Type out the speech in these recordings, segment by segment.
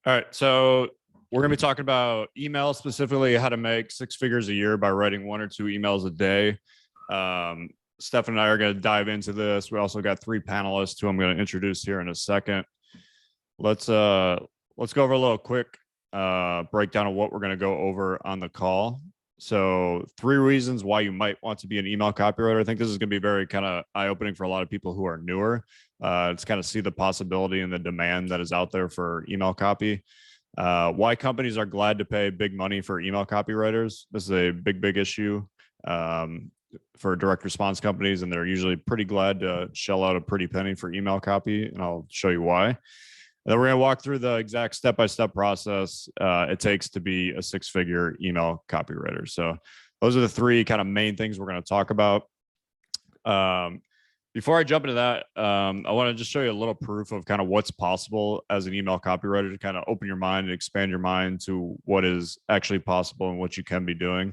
All right. So we're going to be talking about email, specifically how to make six figures a year by writing one or two emails a day. Stefan and I are going to dive into this. We also got three panelists who I'm going to introduce here in a second. Let's go over a little quick breakdown of what we're going to go over on the call. So 3 reasons why you might want to be an email copywriter. I think this is going to be very kind of eye-opening for a lot of people who are newer. To kind of see the possibility and the demand that is out there for email copy. Why companies are glad to pay big money for email copywriters. This is a big issue for direct response companies, and they're usually pretty glad to shell out a pretty penny for email copy, and I'll show you why. And then we're going to walk through the exact step-by-step process it takes to be a six-figure email copywriter. So those are the 3 kind of main things we're going to talk about. Before I jump into that, I want to just show you a little proof of kind of what's possible as an email copywriter to kind of open your mind and expand your mind to what is actually possible and what you can be doing.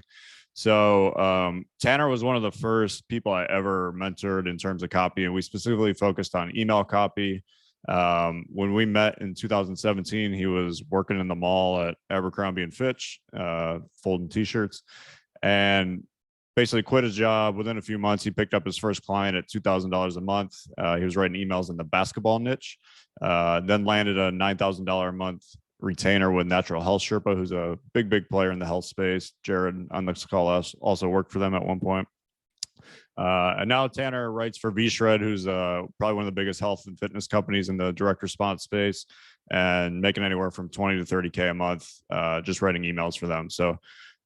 So Tanner was one of the first people I ever mentored in terms of copy, and we specifically focused on email copy. When we met in 2017, he was working in the mall at Abercrombie and Fitch, folding t-shirts, and basically quit his job. Within a few months, he picked up his first client at $2,000 a month. He was writing emails in the basketball niche, then landed a $9,000 a month retainer with Natural Health Sherpa, who's a big player in the health space. Jared on this call also worked for them at one point. And now Tanner writes for VShred, who's probably one of the biggest health and fitness companies in the direct response space, and making anywhere from 20 to 30K a month just writing emails for them. So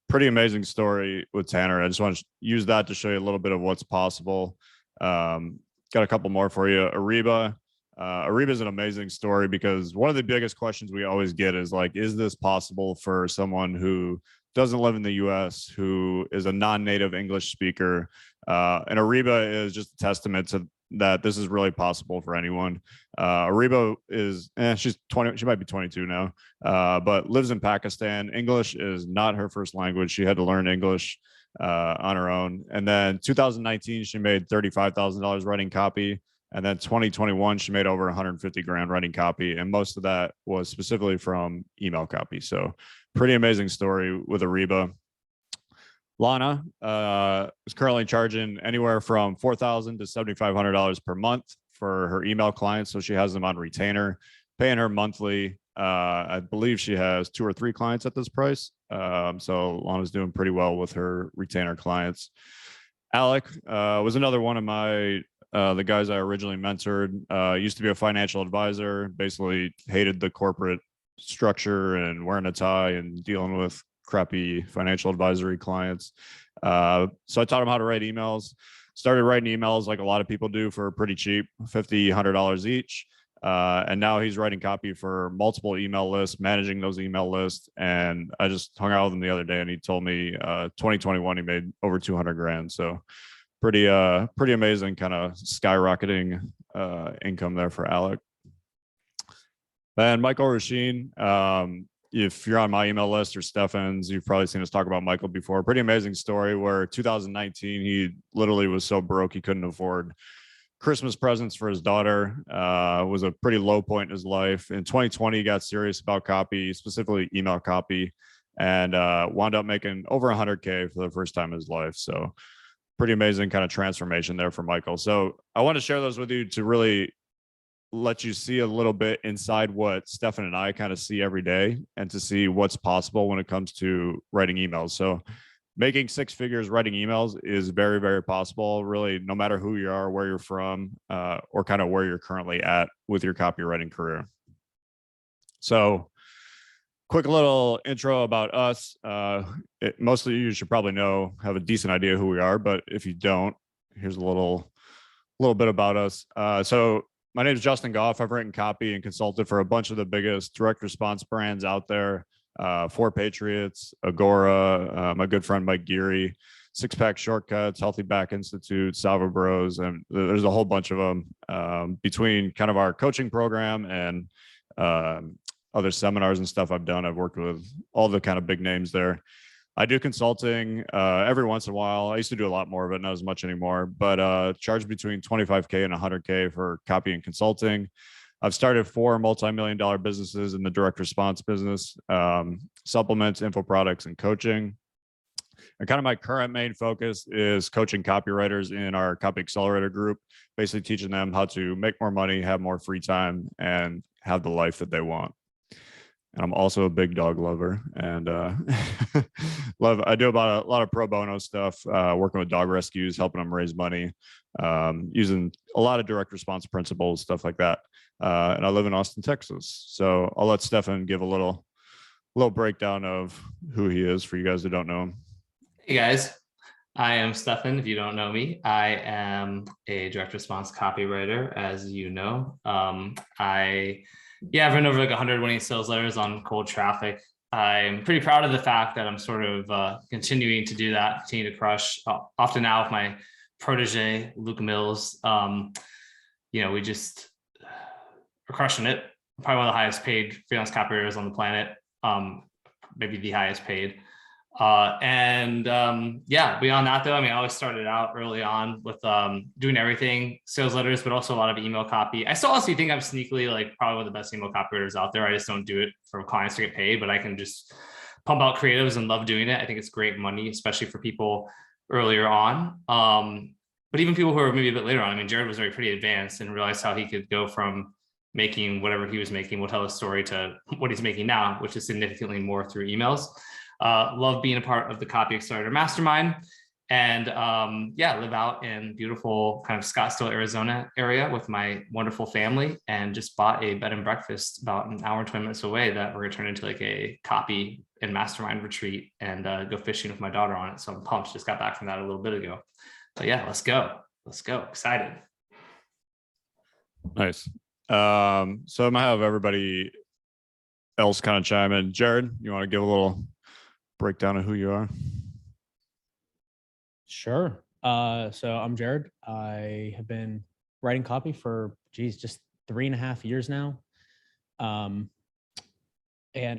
pretty amazing story with Tanner. I just want to use that to show you a little bit of what's possible. Got a couple more for you. Ariba. Ariba is an amazing story because one of the biggest questions we always get is like, is this possible for someone who doesn't live in the US, who is a non-native English speaker? And Ariba is just a testament to that this is really possible for anyone. Ariba is, she's 20, she might be 22 now, but lives in Pakistan. English is not her first language. She had to learn English on her own. And then 2019, she made $35,000 writing copy. And then 2021, she made over 150 grand writing copy. And most of that was specifically from email copy. So pretty amazing story with Ariba. Lana is currently charging anywhere from $4,000 to $7,500 per month for her email clients. So she has them on retainer, paying her monthly. I believe she has 2 or 3 clients at this price. So Lana's doing pretty well with her retainer clients. Alec was another one of my the guys I originally mentored. Used to be a financial advisor, basically hated the corporate structure and wearing a tie and dealing with crappy financial advisory clients. So I taught him how to write emails, started writing emails like a lot of people do for pretty cheap, $50, $100 each. And now he's writing copy for multiple email lists, managing those email lists. And I just hung out with him the other day and he told me 2021, he made over 200 grand. So pretty amazing kind of skyrocketing income there for Alec. Then Michael Rasheen, if you're on my email list or Stefan's, you've probably seen us talk about Michael before. Pretty amazing story where 2019, he literally was so broke he couldn't afford Christmas presents for his daughter. Was a pretty low point in his life. In 2020, he got serious about copy, specifically email copy, and wound up making over 100K for the first time in his life. So pretty amazing kind of transformation there for Michael. So I want to share those with you to really let you see a little bit inside what Stefan and I kind of see every day and to see what's possible when it comes to writing emails. So making 6 figures writing emails is very possible, really, no matter who you are, where you're from, or kind of where you're currently at with your copywriting career. So quick little intro about us. Most of you should probably have a decent idea who we are, but if you don't, here's a little bit about us. So my name is Justin Goff. I've written copy and consulted for a bunch of the biggest direct response brands out there. 4 Patriots, Agora, my good friend Mike Geary, Six Pack Shortcuts, Healthy Back Institute, Salva Bros, and there's a whole bunch of them between kind of our coaching program and other seminars and stuff I've done. I've worked with all the kind of big names there. I do consulting every once in a while. I used to do a lot more of it, not as much anymore, but charge between 25K and 100K for copy and consulting. I've started 4 multi-million-dollar businesses in the direct response business, supplements, info products, and coaching. And kind of my current main focus is coaching copywriters in our Copy Accelerator group, basically teaching them how to make more money, have more free time, and have the life that they want. And I'm also a big dog lover, and I do about a lot of pro bono stuff, working with dog rescues, helping them raise money, using a lot of direct response principles, stuff like that. And I live in Austin, Texas. So I'll let Stefan give a little breakdown of who he is for you guys that don't know him. Hey guys, I am Stefan. If you don't know me, I am a direct response copywriter, as you know. I've written over like 100 winning sales letters on cold traffic. I'm pretty proud of the fact that I'm sort of continuing to do that, continue to crush. Often now with my protege, Luke Mills, we just are crushing it. Probably one of the highest paid freelance copywriters on the planet, maybe the highest paid. Beyond that though, I always started out early on with doing everything, sales letters, but also a lot of email copy. I still also think I'm sneakily like probably one of the best email copywriters out there. I just don't do it for clients to get paid, but I can just pump out creatives and love doing it. I think it's great money, especially for people earlier on. But even people who are maybe a bit later on, Jared was already pretty advanced and realized how he could go from making whatever he was making, will tell his story, to what he's making now, which is significantly more through emails. Love being a part of the Copy Accelerator Mastermind, and live out in beautiful kind of Scottsdale, Arizona area with my wonderful family, and just bought a bed and breakfast about an hour and 20 minutes away that we're gonna turn into like a copy and mastermind retreat, and go fishing with my daughter on it. So I'm pumped, just got back from that a little bit ago. But yeah, let's go. Excited. Nice. So I might have everybody else kind of chime in. Jared, you want to give a little breakdown of who you are? Sure. So I'm Jared. I have been writing copy for, just 3.5 years now. And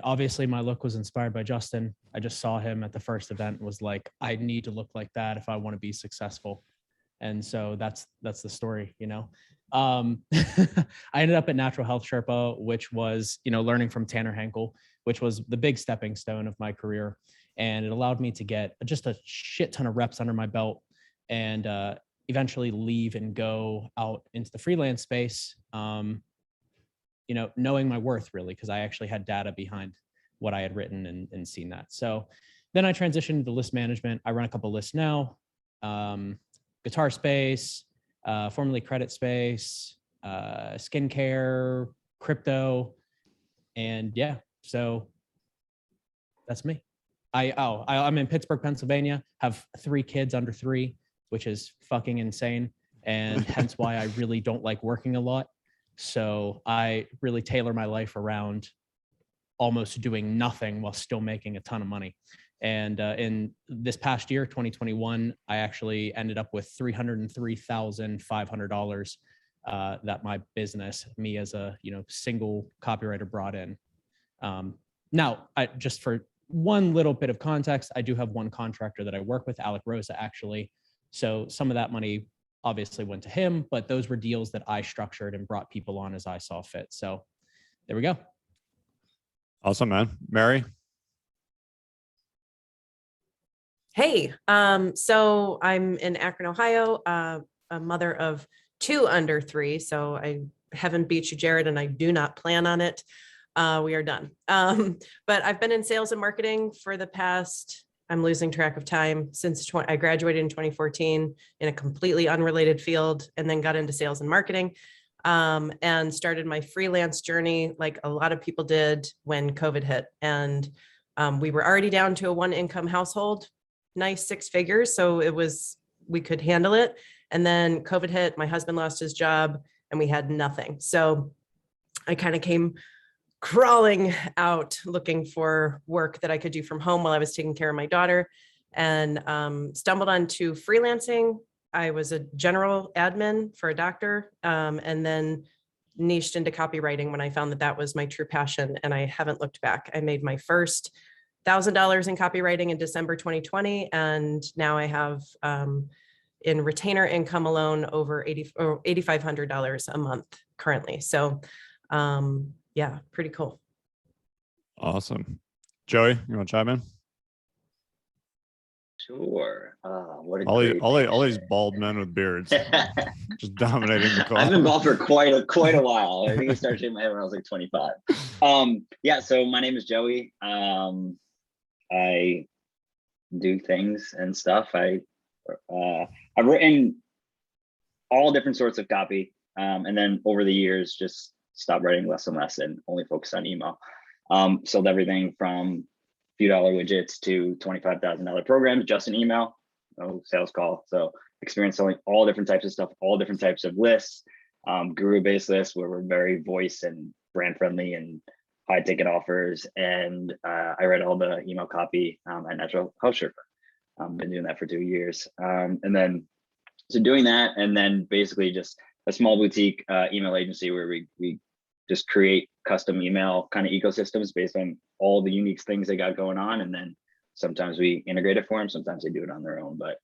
obviously my look was inspired by Justin. I just saw him at the first event and was like, I need to look like that if I want to be successful. And so that's the story, I ended up at Natural Health Sherpa, which was, learning from Tanner Henkel, which was the big stepping stone of my career. And it allowed me to get just a shit ton of reps under my belt, and eventually leave and go out into the freelance space, knowing my worth really, because I actually had data behind what I had written and seen that. So then I transitioned to list management. I run a couple lists now, guitar space, formerly credit space, skincare, crypto. And yeah, so that's me. I'm in Pittsburgh, Pennsylvania, have 3 kids under 3, which is fucking insane. And hence why I really don't like working a lot. So I really tailor my life around almost doing nothing while still making a ton of money. And in this past year, 2021, I actually ended up with $303,500 that my business, me as a single copywriter, brought in. Now, just for one little bit of context, I do have one contractor that I work with, Alec actually. So some of that money obviously went to him, but those were deals that I structured and brought people on as I saw fit. So there we go. Awesome, man. Mary? Hey, so I'm in Akron, Ohio, a mother of 2 under 3. So I haven't beat you, Jared, and I do not plan on it. We are done. But I've been in sales and marketing for the past, I'm losing track of time, since I graduated in 2014 in a completely unrelated field, and then got into sales and marketing, and started my freelance journey like a lot of people did when COVID hit. And we were already down to a 1-income household, nice 6 figures. So we could handle it. And then COVID hit, my husband lost his job, and we had nothing. So I kind of came crawling out looking for work that I could do from home while I was taking care of my daughter, and stumbled onto freelancing. I was a general admin for a doctor, and then niched into copywriting when I found that was my true passion, and I haven't looked back. I made my first $1,000 in copywriting in December 2020, and now I have in retainer income alone over $8,500 a month currently. So Yeah, pretty cool. Awesome. Joey, you want to chime in? Sure. What a All great these bald men with beards just dominating the call. I've been bald for quite a while. I think I started shaving my head when I was like 25. Yeah, so my name is Joey. I do things and stuff. I've written all different sorts of copy. And then over the years, just stopped writing less and less and only focused on email. Sold everything from few dollar widgets to $25,000 programs just in email, no sales call. So experience selling all different types of stuff, all different types of lists, guru-based lists where we're very voice and brand friendly and high ticket offers. And I write all the email copy at Natural Health Sherpa. Been doing that for 2 years. And then, so doing that, and then basically just a small boutique email agency where we just create custom email kind of ecosystems based on all the unique things they got going on. And then sometimes we integrate it for them, sometimes they do it on their own. But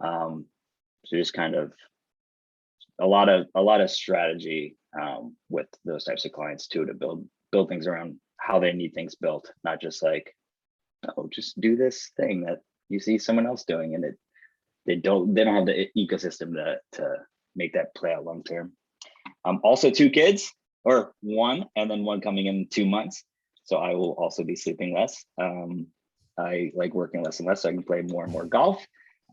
so just kind of a lot of strategy with those types of clients too, to build things around how they need things built, not just like, oh, just do this thing that you see someone else doing, and they don't have the ecosystem to make that play out long term. Also 2 kids, or 1, and then 1 coming in 2 months. So I will also be sleeping less. I like working less and less so I can play more and more golf.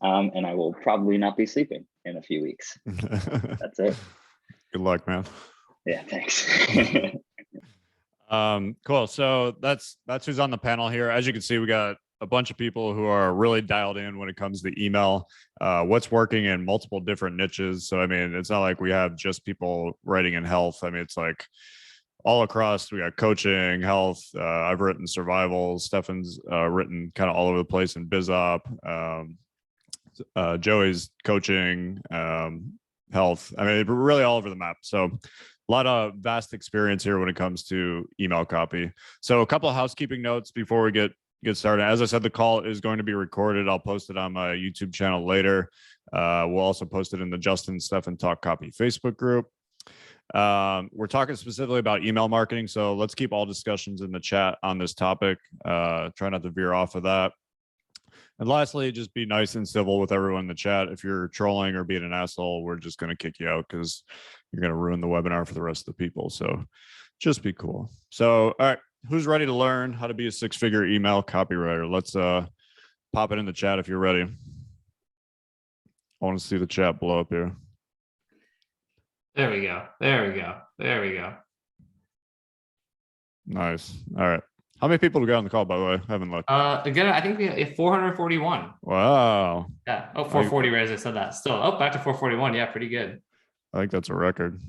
And I will probably not be sleeping in a few weeks. That's it. Good luck, man. Yeah, thanks. Cool. So that's who's on the panel here. As you can see, we got a bunch of people who are really dialed in when it comes to email, what's working in multiple different niches. So, I mean, it's not like we have just people writing in health. I mean, it's like all across. We got coaching, health. I've written survival. Stefan's written kind of all over the place in BizOp. Joey's coaching, health. I mean, really all over the map. So a lot of vast experience here when it comes to email copy. So a couple of housekeeping notes before we get started. As I said, the call is going to be recorded. I'll post it on my YouTube channel later. We'll also post it in the Justin Stefan Talk Copy Facebook group. We're talking specifically about email marketing. So let's keep all discussions in the chat on this topic. Try not to veer off of that. And lastly, just be nice and civil with everyone in the chat. If you're trolling or being an asshole, we're just going to kick you out because you're going to ruin the webinar for the rest of the people. So just be cool. So, all right. Who's ready to learn how to be a 6-figure email copywriter? Let's pop it in the chat if you're ready. I want to see the chat blow up here. There we go. There we go. There we go. Nice. All right. How many people do we got on the call, by the way? I haven't looked. Again, I think we have 441. Wow. Yeah. Oh, 440, right as I said that. Still, oh, back to 441. Yeah, pretty good. I think that's a record.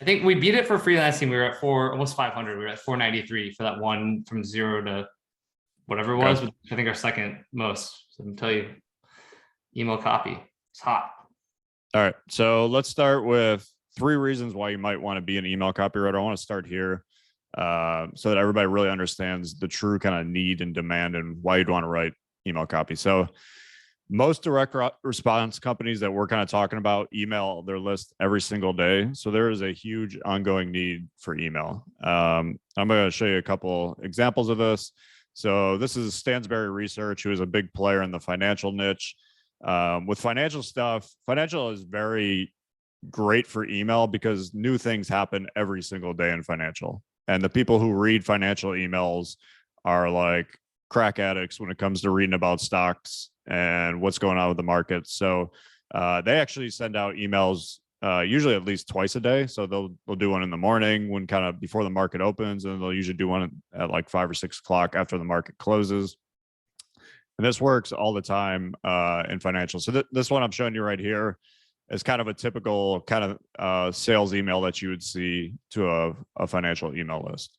I think we beat it for freelancing. We were at almost 500. We were at 493 for that one from 0 to whatever it was, which I think our second most. So I'm tell you, email copy. It's hot. All right. So let's start with 3 reasons why you might want to be an email copywriter. I want to start here so that everybody really understands the true kind of need and demand and why you'd want to write email copy. So most direct response companies that we're kind of talking about email their list every single day. So there is a huge ongoing need for email. I'm going to show you a couple examples of this. So this is Stansberry Research, who is a big player in the financial niche. With financial stuff, financial is very great for email because new things happen every single day in financial. And the people who read financial emails are like crack addicts when it comes to reading about stocks and what's going on with the market. So they actually send out emails usually at least twice a day. So they'll do one in the morning when kind of before the market opens, and they'll usually do one at like 5 or 6 o'clock after the market closes. And this works all the time in financial. So this one I'm showing you right here is kind of a typical kind of sales email that you would see to a financial email list.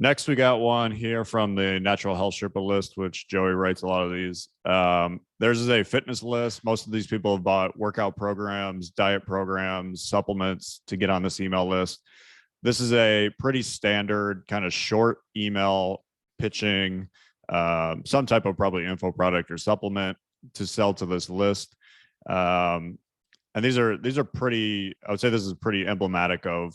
Next, we got one here from the Natural Health Sherpa list, which Joey writes a lot of these. Theirs is a fitness list. Most of these people have bought workout programs, diet programs, supplements to get on this email list. This is a pretty standard kind of short email pitching some type of probably info product or supplement to sell to this list. and these are pretty, I would say this is pretty emblematic of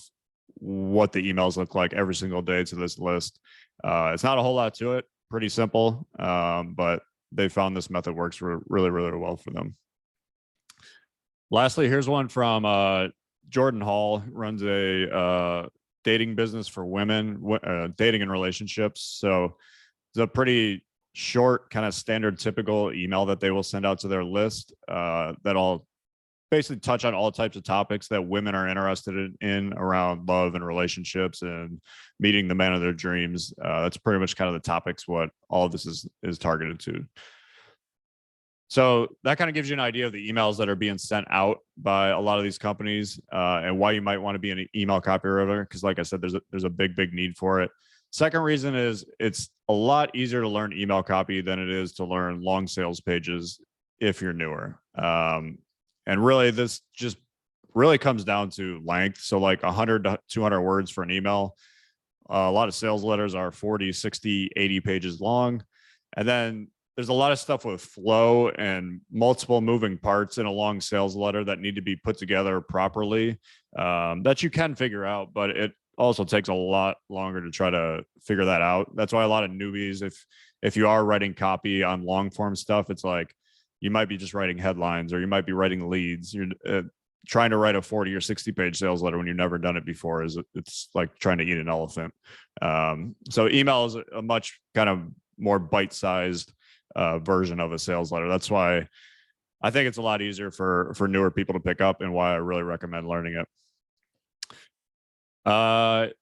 what the emails look like every single day to this list. It's not a whole lot to it, pretty simple, but they found this method works really, really well for them. Lastly, here's one from Jordan Hall, runs a dating business for women, dating and relationships. So it's a pretty short, kind of standard, typical email that they will send out to their list that'll basically touch on all types of topics that women are interested in around love and relationships and meeting the man of their dreams. That's pretty much kind of the topics what all of this is targeted to. So that kind of gives you an idea of the emails that are being sent out by a lot of these companies and why you might want to be an email copywriter. Because like I said, there's a big need for it. Second reason is it's a lot easier to learn email copy than it is to learn long sales pages if you're newer. And really, this just really comes down to length. So like 100 to 200 words for an email. A lot of sales letters are 40, 60, 80 pages long. And then there's a lot of stuff with flow and multiple moving parts in a long sales letter that need to be put together properly that you can figure out, but it also takes a lot longer to try to figure that out. That's why a lot of newbies, if you are writing copy on long form stuff, it's like, you might be just writing headlines or you might be writing leads. You're trying to write a 40 or 60 page sales letter when you've never done it before it's like trying to eat an elephant. So email is a much kind of more bite-sized version of a sales letter. That's why I think it's a lot easier for newer people to pick up and why I really recommend learning it. And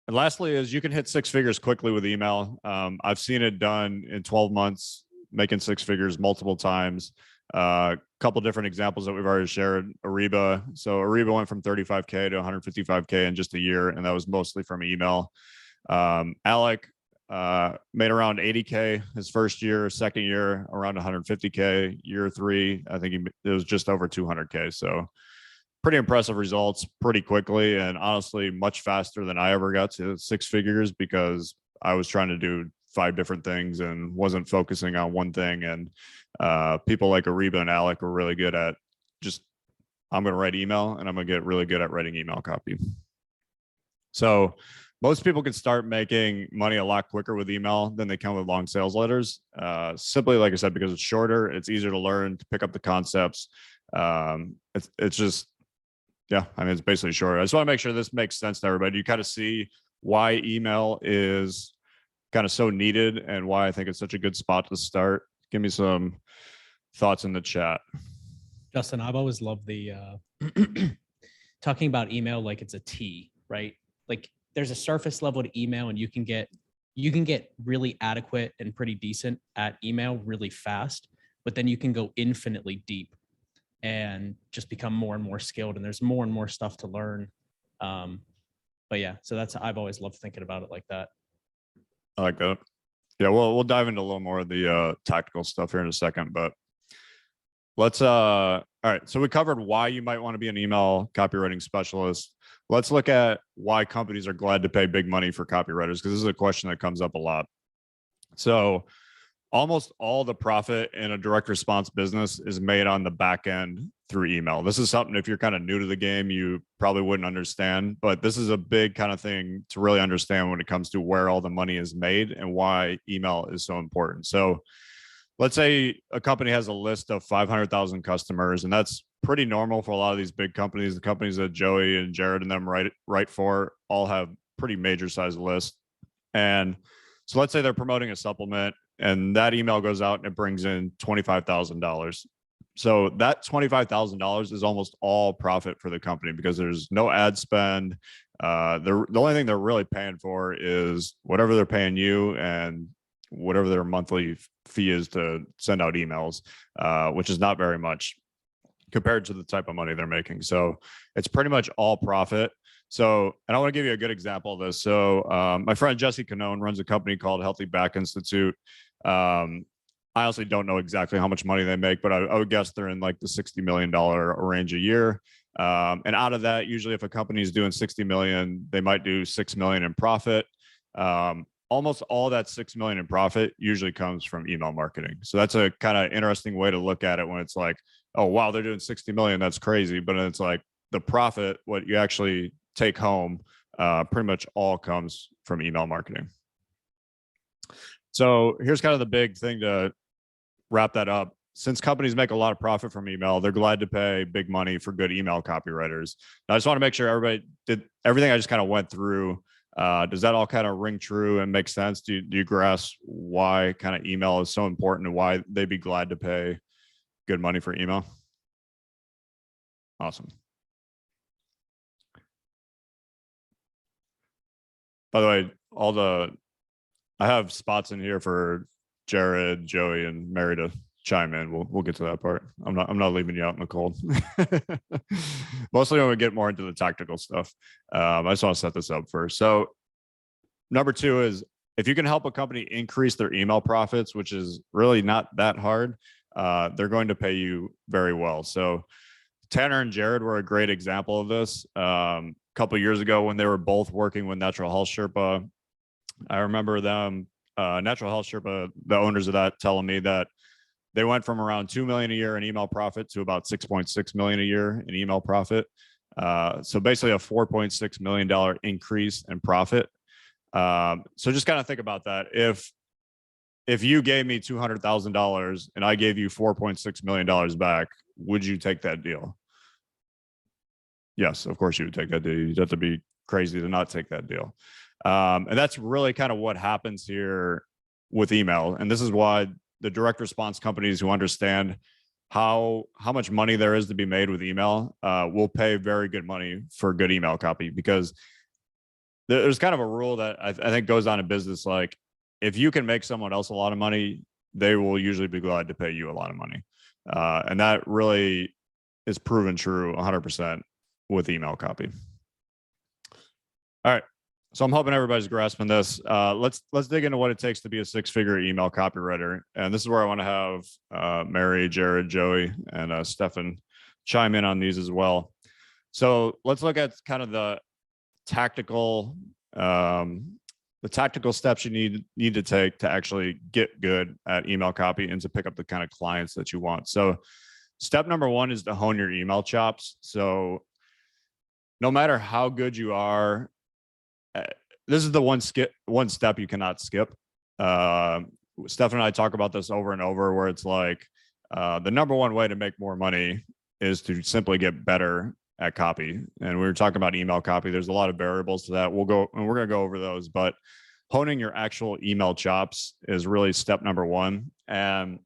lastly is you can hit 6 figures quickly with email. I've seen it done in 12 months, making 6 figures multiple times. A couple different examples that we've already shared. Ariba. So Ariba went from 35K to 155K in just a year, and that was mostly from email. Alec made around 80K his first year, second year around 150K, year 3, I think it was just over 200K. So pretty impressive results pretty quickly, and honestly much faster than I ever got to 6 figures because I was trying to do 5 different things and wasn't focusing on one thing. And people like Ariba and Alec were really good at just, I'm going to write email and I'm going to get really good at writing email copy. So most people can start making money a lot quicker with email than they can with long sales letters. Simply, like I said, because it's shorter, it's easier to learn, to pick up the concepts. It's just, yeah, I mean, it's basically short. I just want to make sure this makes sense to everybody. You kind of see why email is kind of so needed and why I think it's such a good spot to start. Give me some thoughts in the chat. Justin, I've always loved the talking about email like it's a T, right? Like there's a surface level to email and you can get really adequate and pretty decent at email really fast, but then you can go infinitely deep and just become more and more skilled, and there's more and more stuff to learn. But yeah, so I've always loved thinking about it like that. I like that. Yeah, we'll dive into a little more of the tactical stuff here in a second, but let's all right. So we covered why you might want to be an email copywriting specialist. Let's look at why companies are glad to pay big money for copywriters, because this is a question that comes up a lot. So almost all the profit in a direct response business is made on the back end through email. This is something, if you're kind of new to the game, you probably wouldn't understand, but this is a big kind of thing to really understand when it comes to where all the money is made and why email is so important. So let's say a company has a list of 500,000 customers, and that's pretty normal for a lot of these big companies. The companies that Joey and Jared and them write for all have pretty major size lists. And so let's say they're promoting a supplement, and that email goes out and it brings in $25,000. So that $25,000 is almost all profit for the company because there's no ad spend. The only thing they're really paying for is whatever they're paying you and whatever their monthly fee is to send out emails, which is not very much compared to the type of money they're making. So it's pretty much all profit. So, and I want to give you a good example of this. So my friend Jesse Canone runs a company called Healthy Back Institute. I honestly don't know exactly how much money they make, but I would guess they're in like the $60 million range a year. And out of that, usually if a company is doing 60 million, they might do 6 million in profit. Almost all that 6 million in profit usually comes from email marketing. So that's a kind of interesting way to look at it when it's like, oh, wow, they're doing 60 million. That's crazy. But it's like the profit, what you actually take home, pretty much all comes from email marketing. So here's kind of the big thing to wrap that up. Since companies make a lot of profit from email, they're glad to pay big money for good email copywriters. Now, I just want to make sure everybody did everything I just kind of went through. Does that all kind of ring true and make sense? Do you grasp why kind of email is so important and why they'd be glad to pay good money for email? Awesome. By the way, I have spots in here for Jared, Joey, and Mary to chime in. We'll get to that part. I'm not leaving you out in the cold. Mostly when we get more into the tactical stuff. I just want to set this up first. So number 2 is if you can help a company increase their email profits, which is really not that hard, they're going to pay you very well. So Tanner and Jared were a great example of this. A couple of years ago when they were both working with Natural Health Sherpa, I remember them, Natural Health Sherpa, the owners of that, telling me that they went from around 2 million a year in email profit to about 6.6 million a year in email profit. So basically a $4.6 million increase in profit. So just kind of think about that. If you gave me $200,000 and I gave you $4.6 million back, would you take that deal? Yes, of course you would take that deal. You'd have to be crazy to not take that deal. And that's really kind of what happens here with email. And this is why the direct response companies who understand how much money there is to be made with email will pay very good money for good email copy, because there's kind of a rule that I think goes on in business. Like if you can make someone else a lot of money, they will usually be glad to pay you a lot of money. And that really is proven true 100% with email copy. All right. So I'm hoping everybody's grasping this. Let's dig into what it takes to be a 6-figure email copywriter. And this is where I want to have Mary, Jared, Joey, and Stefan chime in on these as well. So let's look at kind of the tactical steps you need to take to actually get good at email copy and to pick up the kind of clients that you want. So step number 1 is to hone your email chops. So no matter how good you are, this is the one step you cannot skip. Steph and I talk about this over and over, where it's like the number 1 way to make more money is to simply get better at copy. And we were talking about email copy. There's a lot of variables to that. We're going to go over those, but honing your actual email chops is really step number 1. And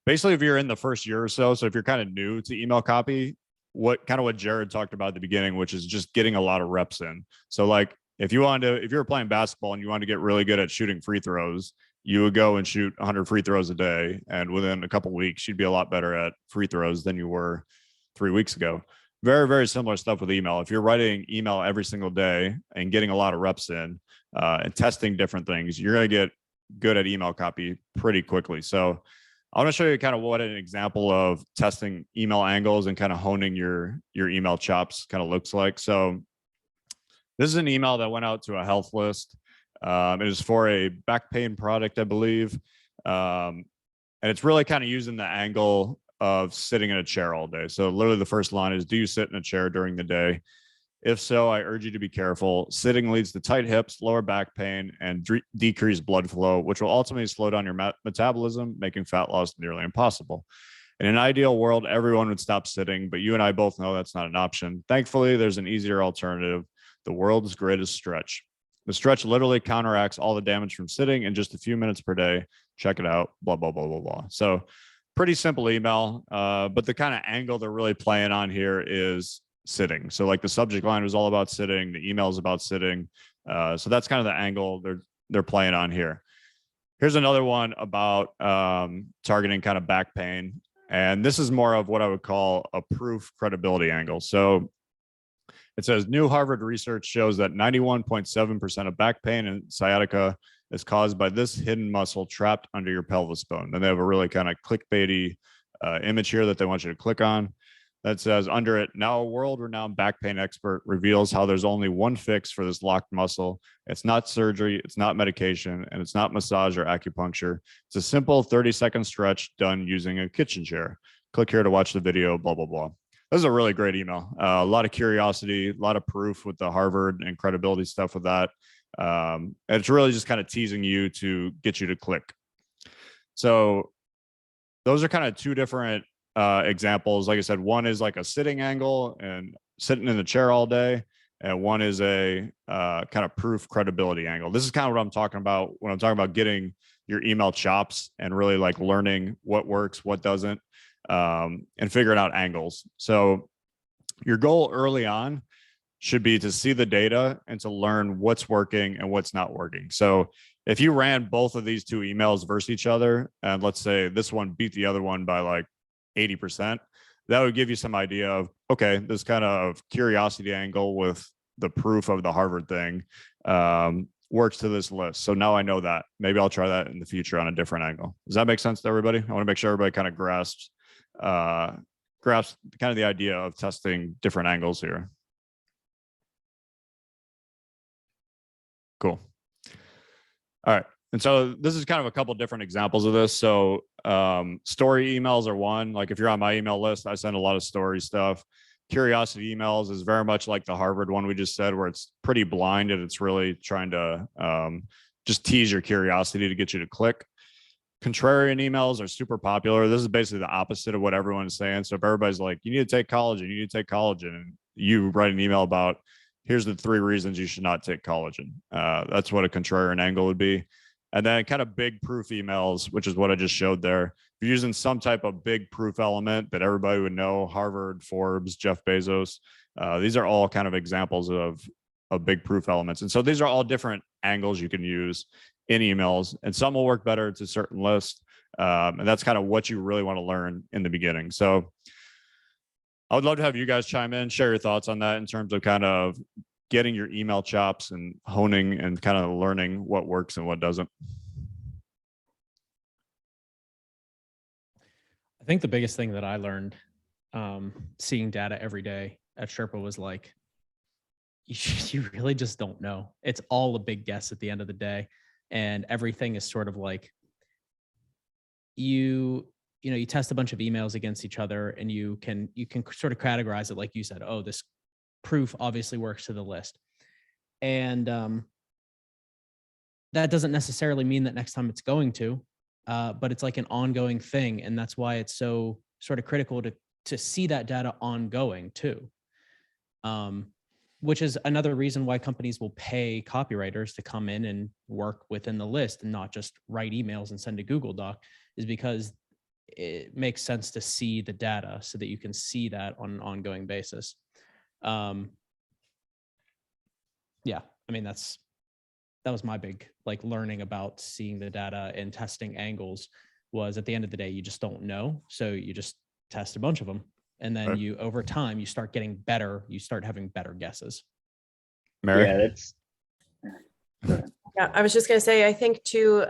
basically, if you're in the first year or so if you're kind of new to email copy, what Jared talked about at the beginning, which is just getting a lot of reps in. So like if you were playing basketball and you wanted to get really good at shooting free throws, you would go and shoot 100 free throws a day. And within a couple of weeks, you'd be a lot better at free throws than you were 3 weeks ago. Very, very similar stuff with email. If you're writing email every single day and getting a lot of reps in and testing different things, you're going to get good at email copy pretty quickly. So I want to show you kind of what an example of testing email angles and kind of honing your email chops kind of looks like. So this is an email that went out to a health list. It is for a back pain product, I believe. And it's really kind of using the angle of sitting in a chair all day. So literally the first line is, do you sit in a chair during the day? If so, I urge you to be careful. Sitting leads to tight hips, lower back pain, and decreased blood flow, which will ultimately slow down your metabolism, making fat loss nearly impossible. In an ideal world, everyone would stop sitting, but you and I both know that's not an option. Thankfully, there's an easier alternative, the world's greatest stretch. The stretch literally counteracts all the damage from sitting in just a few minutes per day. Check it out, blah, blah, blah, blah, blah. So pretty simple email, but the kind of angle they're really playing on here is sitting. So like the subject line was all about sitting, the email is about sitting. So that's kind of the angle they're playing on here. Here's another one about targeting kind of back pain. And this is more of what I would call a proof credibility angle. So it says new Harvard research shows that 91.7% of back pain and sciatica is caused by this hidden muscle trapped under your pelvis bone. Then they have a really kind of clickbaity image here that they want you to click on. That says under it, now a world-renowned back pain expert reveals how there's only one fix for this locked muscle. It's not surgery, it's not medication, and it's not massage or acupuncture. It's a simple 30-second stretch done using a kitchen chair. Click here to watch the video, blah, blah, blah. This is a really great email. A lot of curiosity, a lot of proof with the Harvard and credibility stuff with that. And it's really just kind of teasing you to get you to click. So those are kind of two different examples. Like I said, one is like a sitting angle and sitting in the chair all day. And one is a kind of proof credibility angle. This is kind of what I'm talking about when I'm talking about getting your email chops and really like learning what works, what doesn't, and figuring out angles. So your goal early on should be to see the data and to learn what's working and what's not working. So if you ran both of these two emails versus each other, and let's say this one beat the other one by like 80%, that would give you some idea of, okay, this kind of curiosity angle with the proof of the Harvard thing works to this list. So now I know that. Maybe I'll try that in the future on a different angle. Does that make sense to everybody? I want to make sure everybody kind of grasps kind of the idea of testing different angles here. Cool. All right. And so this is kind of a couple different examples of this. So story emails are one. Like if you're on my email list, I send a lot of story stuff. Curiosity emails is very much like the Harvard one we just said, where it's pretty blind and it's really trying to just tease your curiosity to get you to click. Contrarian emails are super popular. This is basically the opposite of what everyone is saying. So if everybody's like, you need to take collagen, you need to take collagen, and you write an email about, here's the 3 reasons you should not take collagen. That's what a contrarian angle would be. And then kind of big proof emails, which is what I just showed there. If you're using some type of big proof element that everybody would know, Harvard, Forbes, Jeff Bezos, these are all kind of examples of big proof elements. And so these are all different angles you can use in emails, and some will work better to certain lists. And that's kind of what you really want to learn in the beginning. So I would love to have you guys chime in, share your thoughts on that in terms of kind of getting your email chops and honing and kind of learning what works and what doesn't. I think the biggest thing that I learned seeing data every day at Sherpa was like, you really just don't know. It's all a big guess at the end of the day. And everything is sort of like you test a bunch of emails against each other, and you can sort of categorize it like you said. Oh, this proof obviously works to the list, and that doesn't necessarily mean that next time it's going to, but it's like an ongoing thing, and that's why it's so sort of critical to see that data ongoing too. Which is another reason why companies will pay copywriters to come in and work within the list and not just write emails and send a Google Doc, is because it makes sense to see the data so that you can see that on an ongoing basis. Yeah, I mean, that was my big like learning about seeing the data and testing angles, was at the end of the day, you just don't know. So you just test a bunch of them. And then Right. you, over time, you start getting better. You start having better guesses. Mary? Yeah, that's. Yeah, I was just going to say, I think too,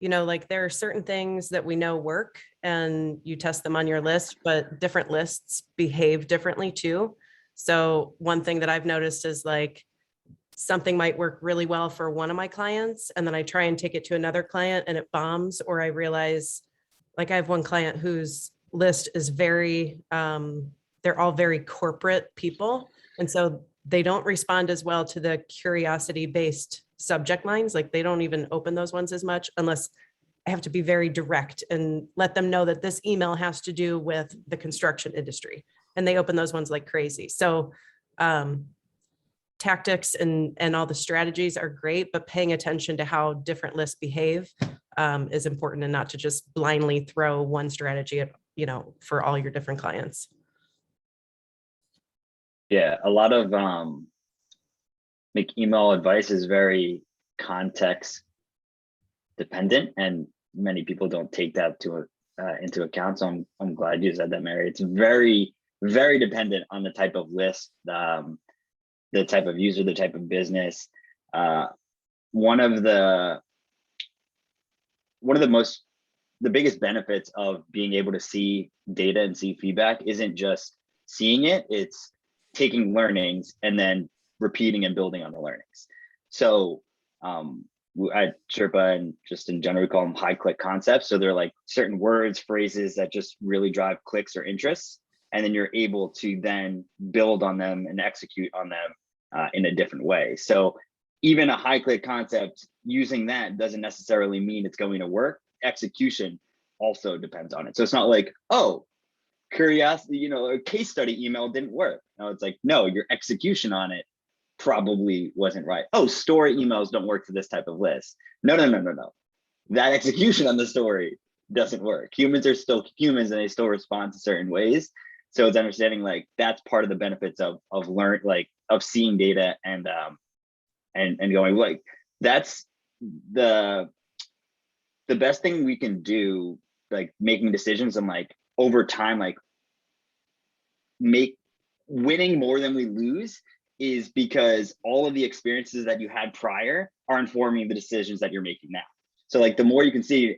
like there are certain things that we know work and you test them on your list, but different lists behave differently too. So one thing that I've noticed is like something might work really well for one of my clients, and then I try and take it to another client and it bombs, or I realize, like I have one client whose list is very, they're all very corporate people. And so they don't respond as well to the curiosity based subject lines. Like they don't even open those ones as much unless I have to be very direct and let them know that this email has to do with the construction industry. And they open those ones like crazy. So tactics and all the strategies are great, but paying attention to how different lists behave is important, and not to just blindly throw one strategy at, for all your different clients. Yeah, a lot of email advice is very context dependent, and many people don't take that into account. So I'm glad you said that, Mary. It's very, very dependent on the type of list, the type of user, the type of business. The biggest benefits of being able to see data and see feedback isn't just seeing it, it's taking learnings and then repeating and building on the learnings. So at Sherpa and just in general, we call them high click concepts. So they're like certain words, phrases that just really drive clicks or interests. And then you're able to then build on them and execute on them in a different way. So even a high click concept, using that doesn't necessarily mean it's going to work. Execution also depends on it. So it's not like, oh, curiosity, a case study email didn't work. No, it's like, no, your execution on it probably wasn't right. Oh, story emails don't work for this type of list. No. That execution on the story doesn't work. Humans are still humans and they still respond to certain ways. So it's understanding like that's part of the benefits of seeing data and going like that's the best thing we can do, like making decisions and like over time, like make winning more than we lose is because all of the experiences that you had prior are informing the decisions that you're making now. So like the more you can see,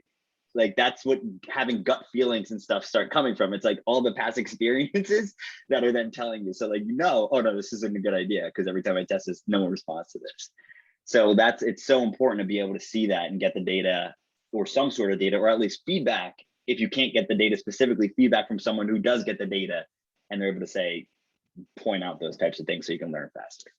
like that's what having gut feelings and stuff start coming from. It's like all the past experiences that are then telling you. So like, oh no, this isn't a good idea because every time I test this, no one responds to this. So it's so important to be able to see that and get the data or some sort of data, or at least feedback. If you can't get the data specifically, feedback from someone who does get the data and they're able to say, point out those types of things so you can learn faster.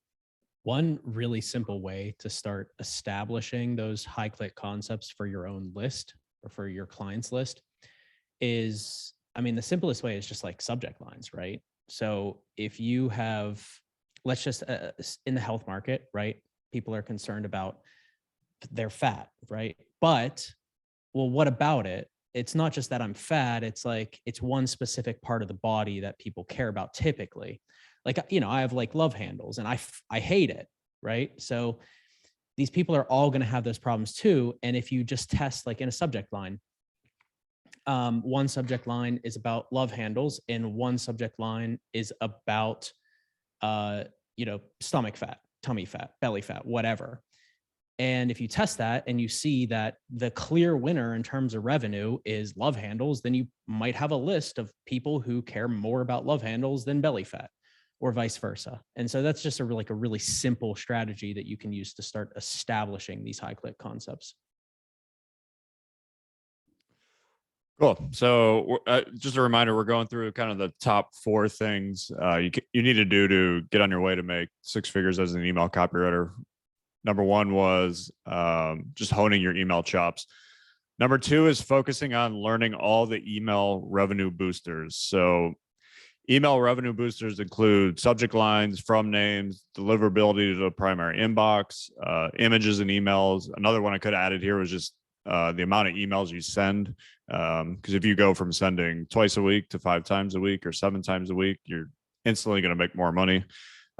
One really simple way to start establishing those high click concepts for your own list or for your client's list is, the simplest way is just like subject lines, right? So if you have, let's just, in the health market, right? People are concerned about their fat, right? But, well, what about it? It's not just that I'm fat. It's like, it's one specific part of the body that people care about typically. Like, I have like love handles and I hate it, right? So these people are all going to have those problems too. And if you just test like in a subject line, one subject line is about love handles and one subject line is about, stomach fat, tummy fat, belly fat, whatever. And if you test that and you see that the clear winner in terms of revenue is love handles, then you might have a list of people who care more about love handles than belly fat or vice versa. And so that's just a really simple strategy that you can use to start establishing these high click concepts. Cool. So just a reminder, we're going through kind of the top 4 things you need to do to get on your way to make 6 figures as an email copywriter. Number 1 was just honing your email chops. Number 2 is focusing on learning all the email revenue boosters. So email revenue boosters include subject lines, from names, deliverability to the primary inbox, images and emails. Another one I could have added here was just the amount of emails you send. Because if you go from sending twice a week to 5 times a week or 7 times a week, you're instantly going to make more money.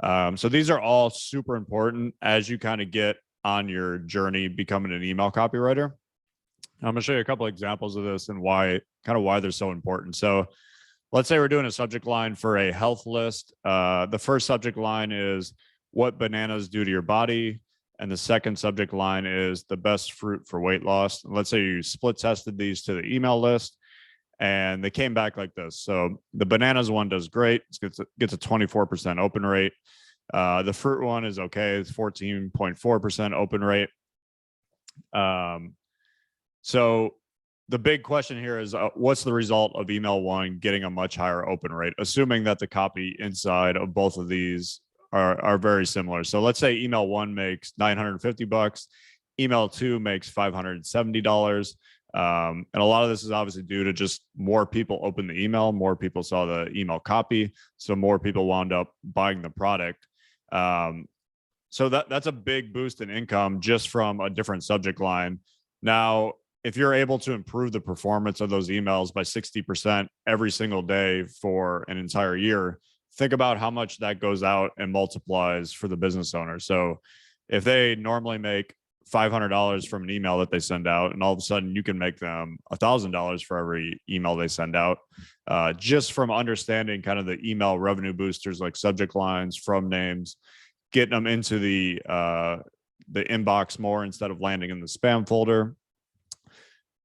So these are all super important as you kind of get on your journey becoming an email copywriter. I'm going to show you a couple of examples of this and why they're so important. So let's say we're doing a subject line for a health list. The first subject line is what bananas do to your body. And the second subject line is the best fruit for weight loss. And let's say you split tested these to the email list and they came back like this. So the bananas one does great. It gets a 24% open rate. The fruit one is okay. It's 14.4% open rate. So the big question here is what's the result of email 1 getting a much higher open rate, assuming that the copy inside of both of these are very similar. So let's say email 1 makes $950, email 2 makes $570. And a lot of this is obviously due to just more people opened the email, more people saw the email copy, so more people wound up buying the product. So that's a big boost in income just from a different subject line. Now, if you're able to improve the performance of those emails by 60% every single day for an entire year, think about how much that goes out and multiplies for the business owner. So if they normally make $500 from an email that they send out, and all of a sudden you can make them $1,000 for every email they send out, just from understanding kind of the email revenue boosters like subject lines, from names, getting them into the inbox more instead of landing in the spam folder.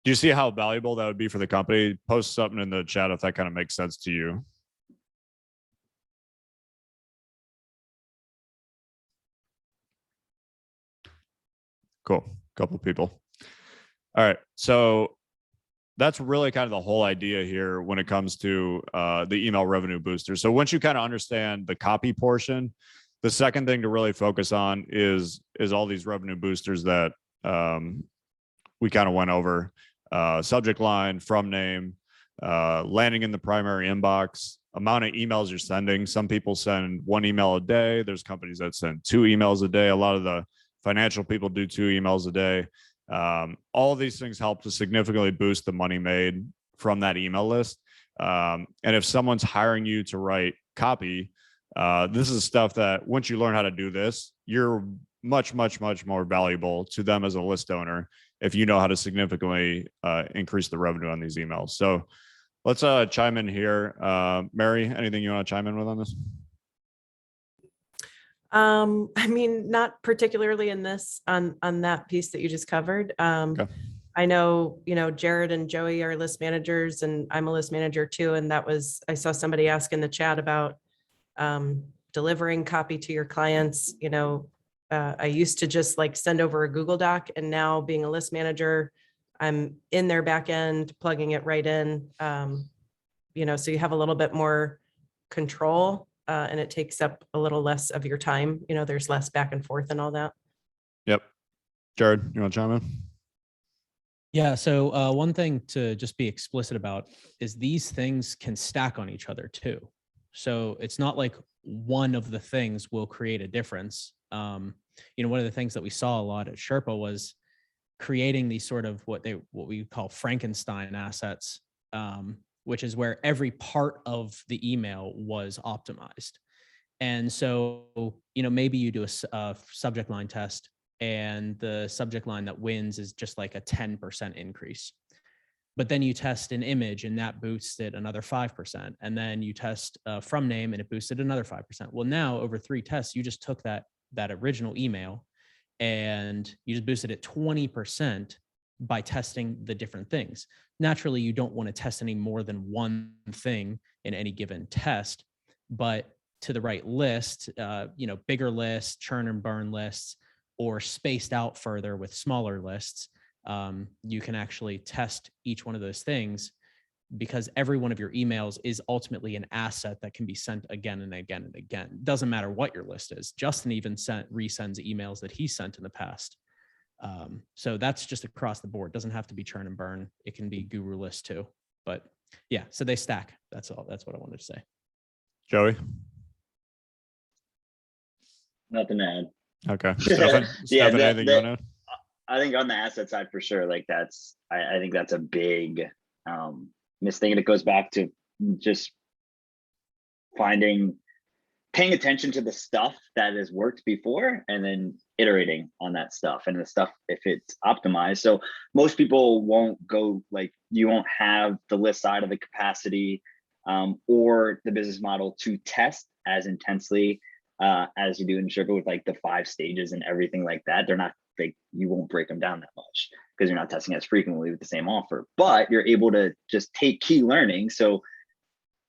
Do you see how valuable that would be for the company? Post something in the chat if that kind of makes sense to you. Cool. couple people. All right. So that's really kind of the whole idea here when it comes to the email revenue booster. So once you kind of understand the copy portion, the second thing to really focus on is all these revenue boosters that we kind of went over. Subject line, from name, landing in the primary inbox, amount of emails you're sending. Some people send 1 email a day. There's companies that send 2 emails a day. A lot of the financial people do 2 emails a day. All of these things help to significantly boost the money made from that email list. And if someone's hiring you to write copy, this is stuff that once you learn how to do this, you're much, much, much more valuable to them as a list owner if you know how to significantly increase the revenue on these emails. So let's chime in here. Mary, anything you want to chime in with on this? I mean, not particularly in this on that piece that you just covered. Okay. I know, Jared and Joey are list managers and I'm a list manager too. And I saw somebody ask in the chat about delivering copy to your clients. I used to just like send over a Google Doc, and now being a list manager, I'm in their back end, plugging it right in. So you have a little bit more control. And it takes up a little less of your time. There's less back and forth and all that. Yep. Jared, you want to chime in? Yeah. So one thing to just be explicit about is these things can stack on each other too. So it's not like one of the things will create a difference. One of the things that we saw a lot at Sherpa was creating these sort of what we call Frankenstein assets, which is where every part of the email was optimized. And so, maybe you do a subject line test and the subject line that wins is just like a 10% increase. But then you test an image and that boosted another 5%. And then you test from name and it boosted another 5%. Well, now over 3 tests, you just took that original email and you just boosted it 20% by testing the different things. Naturally, you don't want to test any more than one thing in any given test, but to the right list, bigger lists, churn and burn lists, or spaced out further with smaller lists, you can actually test each one of those things, because every one of your emails is ultimately an asset that can be sent again and again and again. Doesn't matter what your list is. Justin even resends emails that he sent in the past. So that's just across the board. Doesn't have to be churn and burn. It can be guru list too. But yeah, so they stack. That's all. That's what I wanted to say. Joey? Nothing to add. Okay. Stefan, anything you want to add? I think on the asset side for sure, like I think that's a big missed thing. And it goes back to just paying attention to the stuff that has worked before and then iterating on that stuff and the stuff if it's optimized. So most people won't go, like, you won't have the list side of the capacity or the business model to test as intensely as you do in Sherpa with like the 5 stages and everything like that. They're not like, you won't break them down that much because you're not testing as frequently with the same offer, but you're able to just take key learnings. So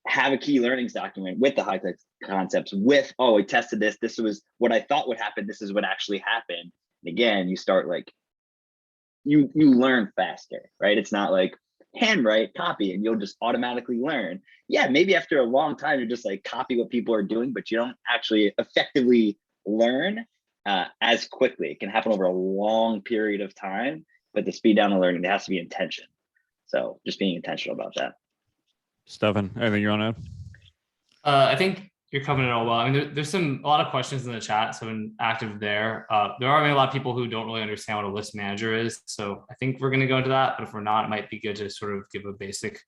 have a key learnings document with the high tech concepts with, oh, I tested this. This was what I thought would happen. This is what actually happened. And again, you start like, you learn faster, right? It's not like handwrite, copy, and you'll just automatically learn. Yeah, maybe after a long time, you're just like copy what people are doing, but you don't actually effectively learn as quickly. It can happen over a long period of time, but the speed down of learning, there has to be intention. So just being intentional about that. Stefan, anything you want to I think you're covering it all well. I mean, there's a lot of questions in the chat, so I'm active there. There are a lot of people who don't really understand what a list manager is. So I think we're going to go into that, but if we're not, it might be good to sort of give a basic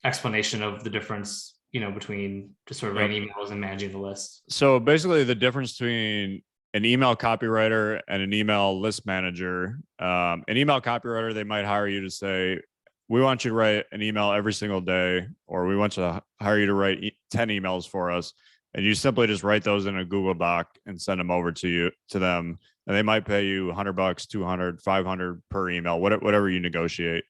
explanation of the difference, between just sort of writing emails and managing the list. So basically the difference between an email copywriter and an email list manager, an email copywriter, they might hire you to say, we want you to write an email every single day, or we want to hire you to write 10 emails for us. And you simply just write those in a Google Doc and send them over to them. And they might pay you $100, 200, 500 per email, whatever you negotiate.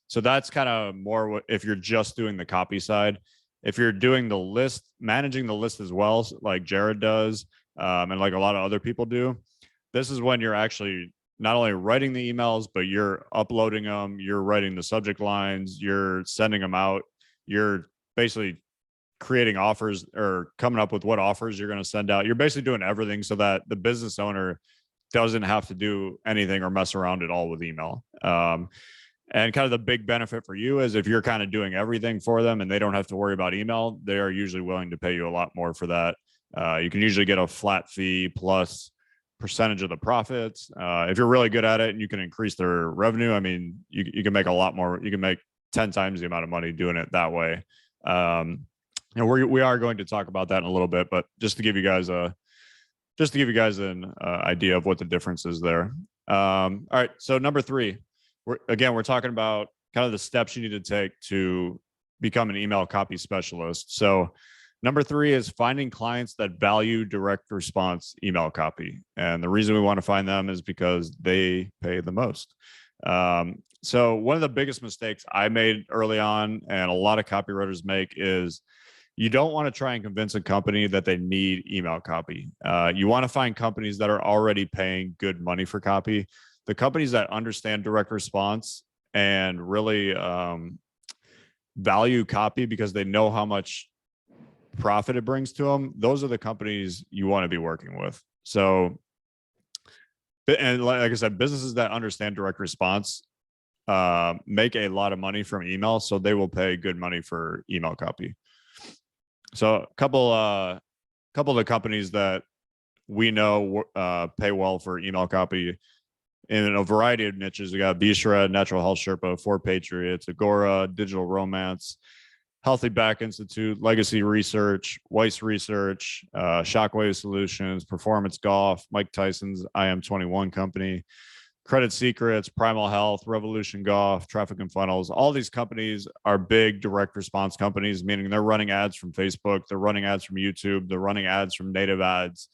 So that's kind of more if you're just doing the copy side. If you're doing the list, managing the list as well, like Jared does, and like a lot of other people do, this is when you're actually not only writing the emails, but you're uploading them, you're writing the subject lines, you're sending them out, you're basically creating offers or coming up with what offers you're going to send out. You're basically doing everything so that the business owner doesn't have to do anything or mess around at all with email. And kind of the big benefit for you is if you're kind of doing everything for them and they don't have to worry about email, they are usually willing to pay you a lot more for that. You can usually get a flat fee plus percentage of the profits. If you're really good at it and you can increase their revenue, I mean, you can make a lot more. You can make 10 times the amount of money doing it that way. We are going to talk about that in a little bit, but just to give you guys an idea of what the difference is there. All right. So number 3, we're talking about kind of the steps you need to take to become an email copy specialist. So number 3 is finding clients that value direct response email copy. And the reason we want to find them is because they pay the most. So one of the biggest mistakes I made early on, and a lot of copywriters make, is you don't want to try and convince a company that they need email copy. You want to find companies that are already paying good money for copy. The companies that understand direct response and really value copy because they know how much profit it brings to them, those are the companies you want to be working with. So, and like I said, businesses that understand direct response make a lot of money from email, so they will pay good money for email copy. So a couple of the companies that we know pay well for email copy in a variety of niches. We got Bishra, Natural Health Sherpa, 4 Patriots, Agora, Digital Romance, Healthy Back Institute, Legacy Research, Weiss Research, Shockwave Solutions, Performance Golf, Mike Tyson's IM21 company, Credit Secrets, Primal Health, Revolution Golf, Traffic and Funnels. All these companies are big direct response companies, meaning they're running ads from Facebook, they're running ads from YouTube, they're running ads from native ads.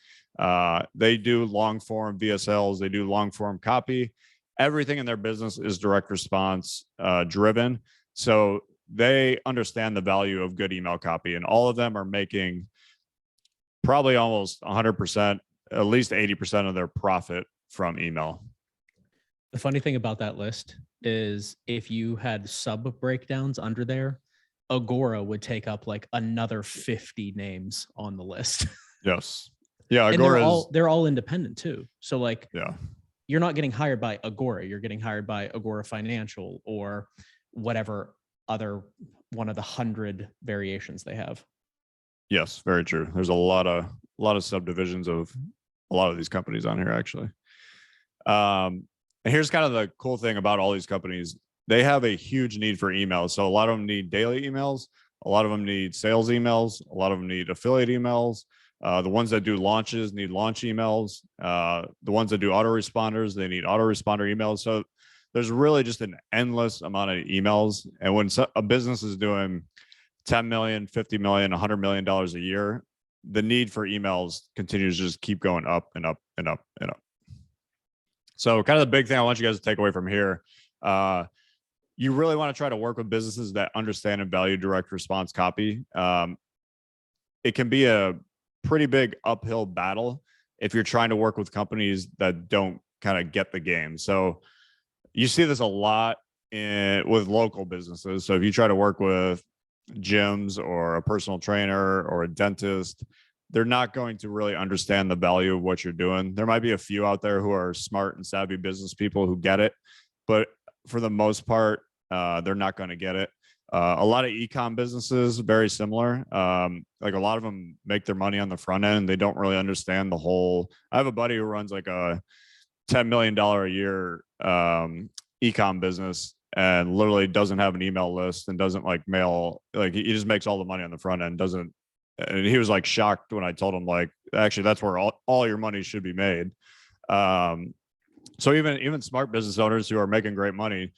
They do long form VSLs, they do long form copy. Everything in their business is direct response driven. So they understand the value of good email copy, and all of them are making probably almost 100%, at least 80% of their profit from email. The funny thing about that list is if you had sub breakdowns under there, Agora would take up like another 50 names on the list. Yes. Yeah. And Agora they're all independent too. So like, yeah, you're not getting hired by Agora. You're getting hired by Agora Financial or whatever other one of the 100 variations they have. yes, very true. There's a lot of subdivisions of a lot of these companies on here, actually. And here's kind of the cool thing about all these companies. They have a huge need for emails. So a lot of them need daily emails. A lot of them need sales emails. A lot of them need affiliate emails. The ones that do launches need launch emails. The ones that do autoresponders, they need autoresponder emails. So there's really just an endless amount of emails. And when a business is doing 10 million, 50 million, $100 million a year, the need for emails continues to just keep going up and up and up and up. So kind of the big thing I want you guys to take away from here, you really want to try to work with businesses that understand and value direct response copy. It can be a pretty big uphill battle if you're trying to work with companies that don't kind of get the game. So you see this a lot with local businesses. So if you try to work with gyms or a personal trainer or a dentist, they're not going to really understand the value of what you're doing. There might be a few out there who are smart and savvy business people who get it, but for the most part, they're not going to get it. A lot of e-com businesses, very similar. Like a lot of them make their money on the front end. They don't really understand the whole. I have a buddy who runs like a $10 million a year e-com business and literally doesn't have an email list and doesn't like mail. Like he just makes all the money on the front end, doesn't. And he was like shocked when I told him, like, actually, that's where all your money should be made. So even smart business owners who are making great money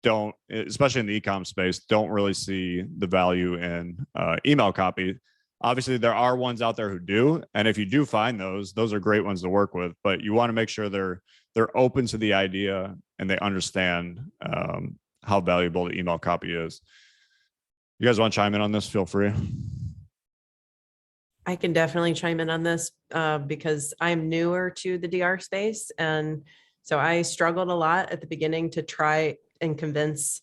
don't, especially in the e-com space, don't really see the value in email copy. Obviously, there are ones out there who do, and if you do find those are great ones to work with. But you want to make sure they're open to the idea and they understand how valuable the email copy is. You guys want to chime in on this? Feel free. I can definitely chime in on this because I'm newer to the DR space. And So I struggled a lot at the beginning to try and convince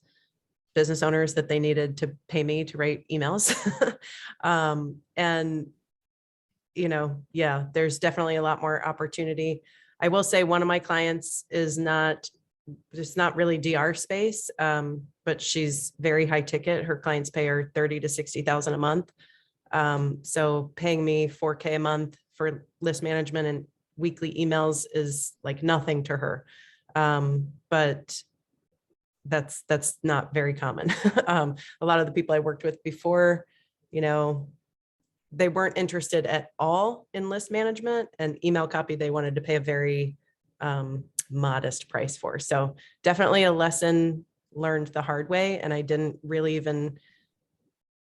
business owners that they needed to pay me to write emails. And, yeah, there's definitely a lot more opportunity. I will say one of my clients is not really DR space, but she's very high ticket. Her clients pay her 30 to 60,000 a month. So paying me $4K a month for list management and weekly emails is like nothing to her. But that's not very common. A lot of the people I worked with before, they weren't interested at all in list management, and email copy they wanted to pay a very modest price for. So definitely a lesson learned the hard way. And I didn't really even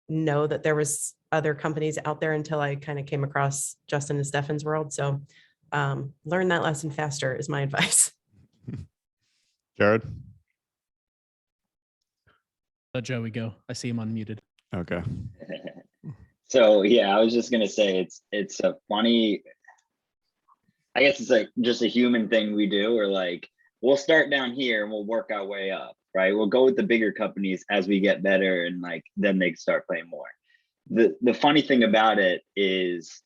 know that there was other companies out there until I kind of came across Justin and Stefan's world. So learn that lesson faster is my advice. Jared? Let Joey go. I see him unmuted. Okay. So yeah, I was just gonna say it's a funny, I guess it's like just a human thing we do, or like we'll start down here and we'll work our way up, right? We'll go with the bigger companies as we get better, and like then they start playing more. The funny thing about it is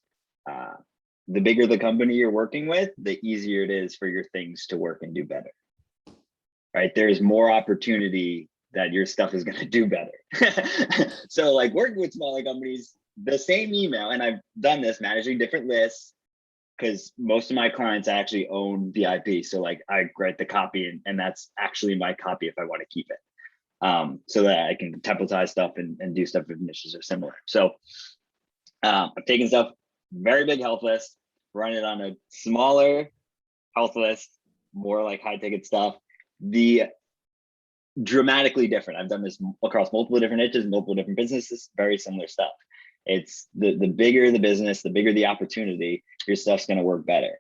the bigger the company you're working with, the easier it is for your things to work and do better, right? There's more opportunity that your stuff is going to do better. So like working with smaller companies, the same email, and I've done this managing different lists because most of my clients actually own the IP. So like I write the copy and that's actually my copy if I want to keep it. So that I can templatize stuff and do stuff if niches are similar. So I've taken stuff, very big health list, run it on a smaller health list, more like high ticket stuff. The dramatically different. I've done this across multiple different niches, multiple different businesses, very similar stuff. It's the bigger the business, the bigger the opportunity, your stuff's going to work better.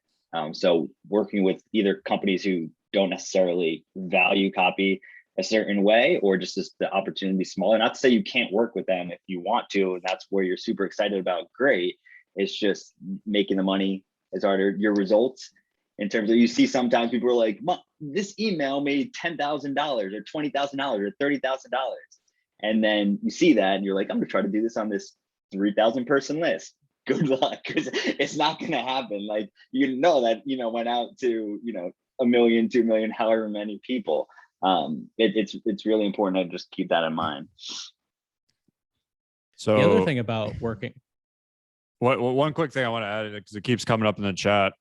So working with either companies who don't necessarily value copy a certain way, or just the opportunity smaller, not to say you can't work with them if you want to, and that's where you're super excited about, great. It's just making the money is harder. Your results in terms of, you see sometimes people are like, this email made $10,000 or $20,000 or $30,000. And then you see that and you're like, I'm gonna try to do this on this 3,000 person list. Good luck, because it's not gonna happen. Like, that, went out to, 1 million, 2 million, however many people. It's really important to just keep that in mind. So The other thing about working. One quick thing I want to add, because it keeps coming up in the chat.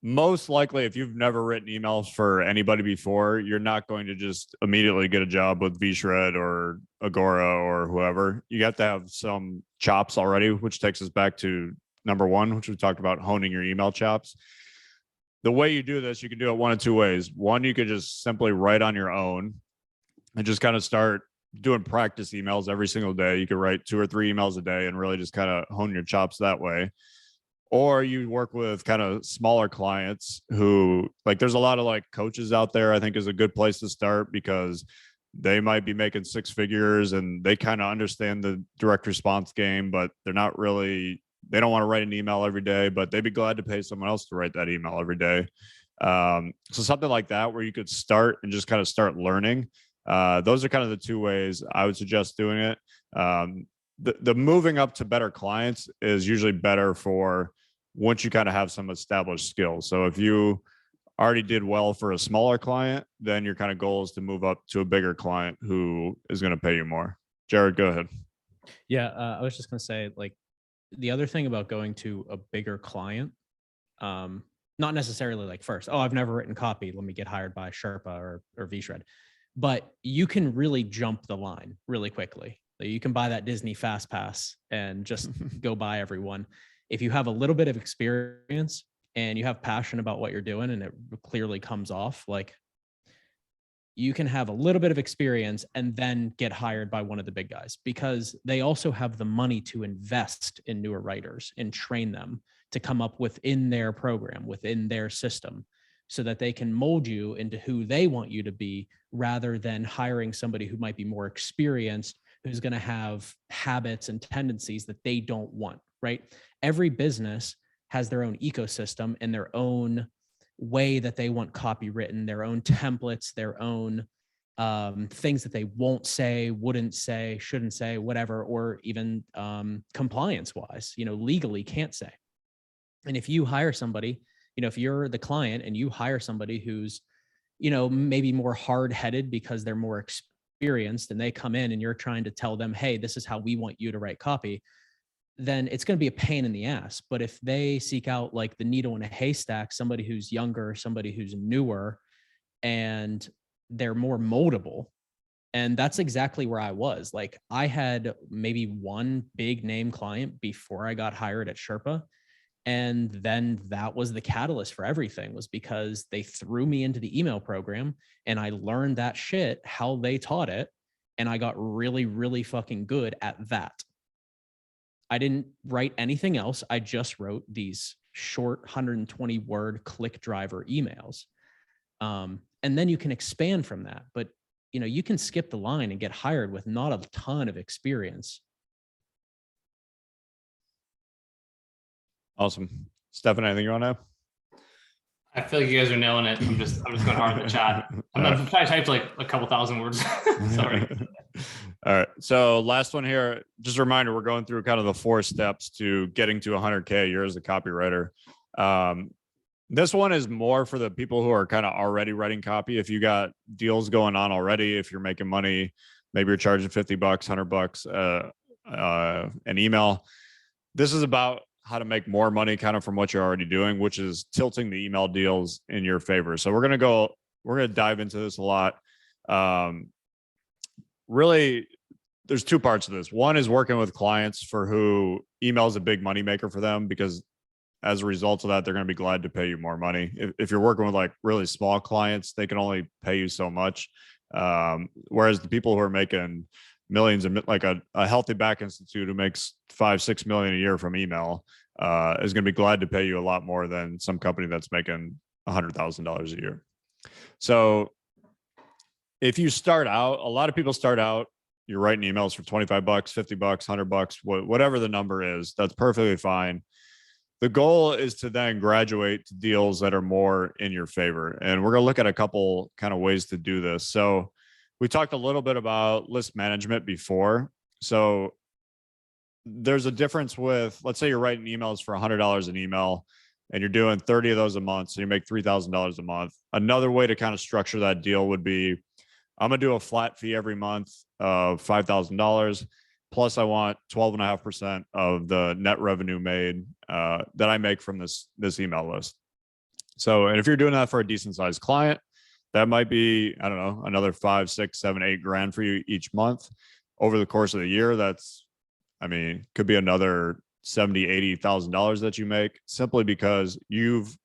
Most likely, if you've never written emails for anybody before, you're not going to just immediately get a job with VShred or Agora or whoever. You have to have some chops already, which takes us back to number one, which we talked about, honing your email chops. The way you do this, you can do it one of two ways. One, you could just simply write on your own and just kind of start doing practice emails every single day. You could write 2 or 3 emails a day and really just kind of hone your chops that way. Or you work with kind of smaller clients who, like, there's a lot of like coaches out there, I think is a good place to start, because they might be making 6 figures and they kind of understand the direct response game, but they don't want to write an email every day, but they'd be glad to pay someone else to write that email every day. So something like that, where you could start and just kind of start learning. Those are kind of the 2 ways I would suggest doing it. The moving up to better clients is usually better for once you kind of have some established skills. So if you already did well for a smaller client, then your kind of goal is to move up to a bigger client who is going to pay you more. Jared, go ahead. Yeah, I was just going to say, like, the other thing about going to a bigger client, not necessarily like first, I've never written copy, let me get hired by Sherpa or VShred, but you can really jump the line really quickly. You can buy that Disney Fast Pass and just go buy everyone. If you have a little bit of experience and you have passion about what you're doing, and it clearly comes off, like, you can have a little bit of experience and then get hired by one of the big guys, because they also have the money to invest in newer writers and train them to come up within their program, within their system, so that they can mold you into who they want you to be, rather than hiring somebody who might be more experienced, who's going to have habits and tendencies that they don't want, right? Every business has their own ecosystem and their own way that they want copy written, their own templates, their own things that they won't say, wouldn't say, shouldn't say, whatever, or even compliance wise, legally can't say. And if you hire somebody, if you're the client and you hire somebody who's, maybe more hard-headed because they're more experienced, and they come in and you're trying to tell them, hey, this is how we want you to write copy, then it's going to be a pain in the ass. But if they seek out like the needle in a haystack, somebody who's younger, somebody who's newer, and they're more moldable. And that's exactly where I was. Like, I had maybe one big name client before I got hired at Sherpa. And then that was the catalyst for everything, was because they threw me into the email program and I learned that shit, how they taught it. And I got really, really fucking good at that. I didn't write anything else. I just wrote these short 120 word click driver emails. And then you can expand from that. But, you can skip the line and get hired with not a ton of experience. Awesome. Stefan, anything you want to add? I feel like you guys are nailing it. I'm just going hard in the chat. I'm trying to type like a couple thousand words. Sorry. All right. So last one here, just a reminder, we're going through kind of the 4 steps to getting to 100K a year as a copywriter. This one is more for the people who are kind of already writing copy. If you got deals going on already, if you're making money, maybe you're charging $50, $100 an email. This is about how to make more money kind of from what you're already doing, which is tilting the email deals in your favor. So we're going to dive into this a lot. Really, there's 2 parts of this. One is working with clients for who email is a big money maker for them, because as a result of that, they're going to be glad to pay you more money. If you're working with like really small clients, they can only pay you so much. Whereas the people who are making millions, and like a healthy back institute who makes 5-6 million a year from email is going to be glad to pay you a lot more than some company that's making $100,000 a year. So if you start out, a lot of people start out, you're writing emails for $25, $50, $100, whatever the number is, that's perfectly fine. The goal is to then graduate to deals that are more in your favor. And we're going to look at a couple kind of ways to do this. So we talked a little bit about list management before. So there's a difference with, let's say you're writing emails for $100 an email and you're doing 30 of those a month. So you make $3,000 a month. Another way to kind of structure that deal would be, I'm going to do a flat fee every month of $5,000. Plus I want 12.5% of the net revenue made that I make from this email list. So, and if you're doing that for a decent sized client, that might be, I don't know, another 5, 6, 7, 8 grand for you each month. Over the course of the year, that's, I mean, could be another $70,000, $80,000 that you make, simply because you've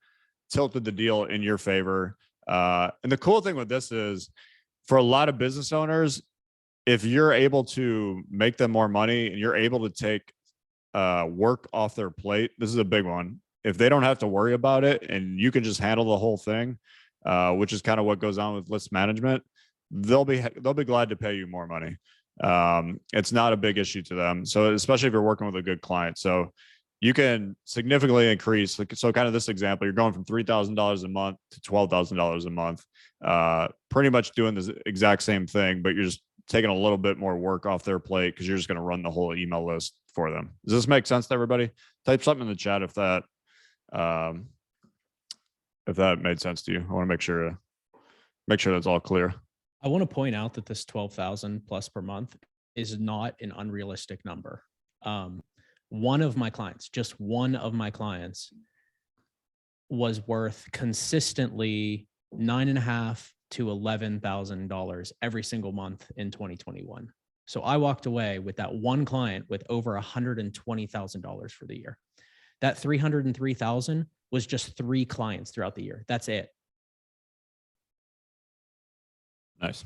tilted the deal in your favor. And the cool thing with this is, for a lot of business owners, if you're able to make them more money and you're able to take work off their plate, this is a big one. If they don't have to worry about it and you can just handle the whole thing, which is kind of what goes on with list management, they'll be glad to pay you more money. It's not a big issue to them. So especially if you're working with a good client, so you can significantly increase. So kind of this example, you're going from $3,000 a month to $12,000 a month, pretty much doing this exact same thing, but you're just taking a little bit more work off their plate because you're just going to run the whole email list for them. Does this make sense to everybody? Type something in the chat if that made sense to you. I want to make sure that's all clear. I want to point out that this 12,000 plus per month is not an unrealistic number. One of my clients was worth consistently $9,500 to $11,000 every single month in 2021. So I walked away with that one client with over $120,000 for the year. That 303,000 was just 3 clients throughout the year. That's it. Nice.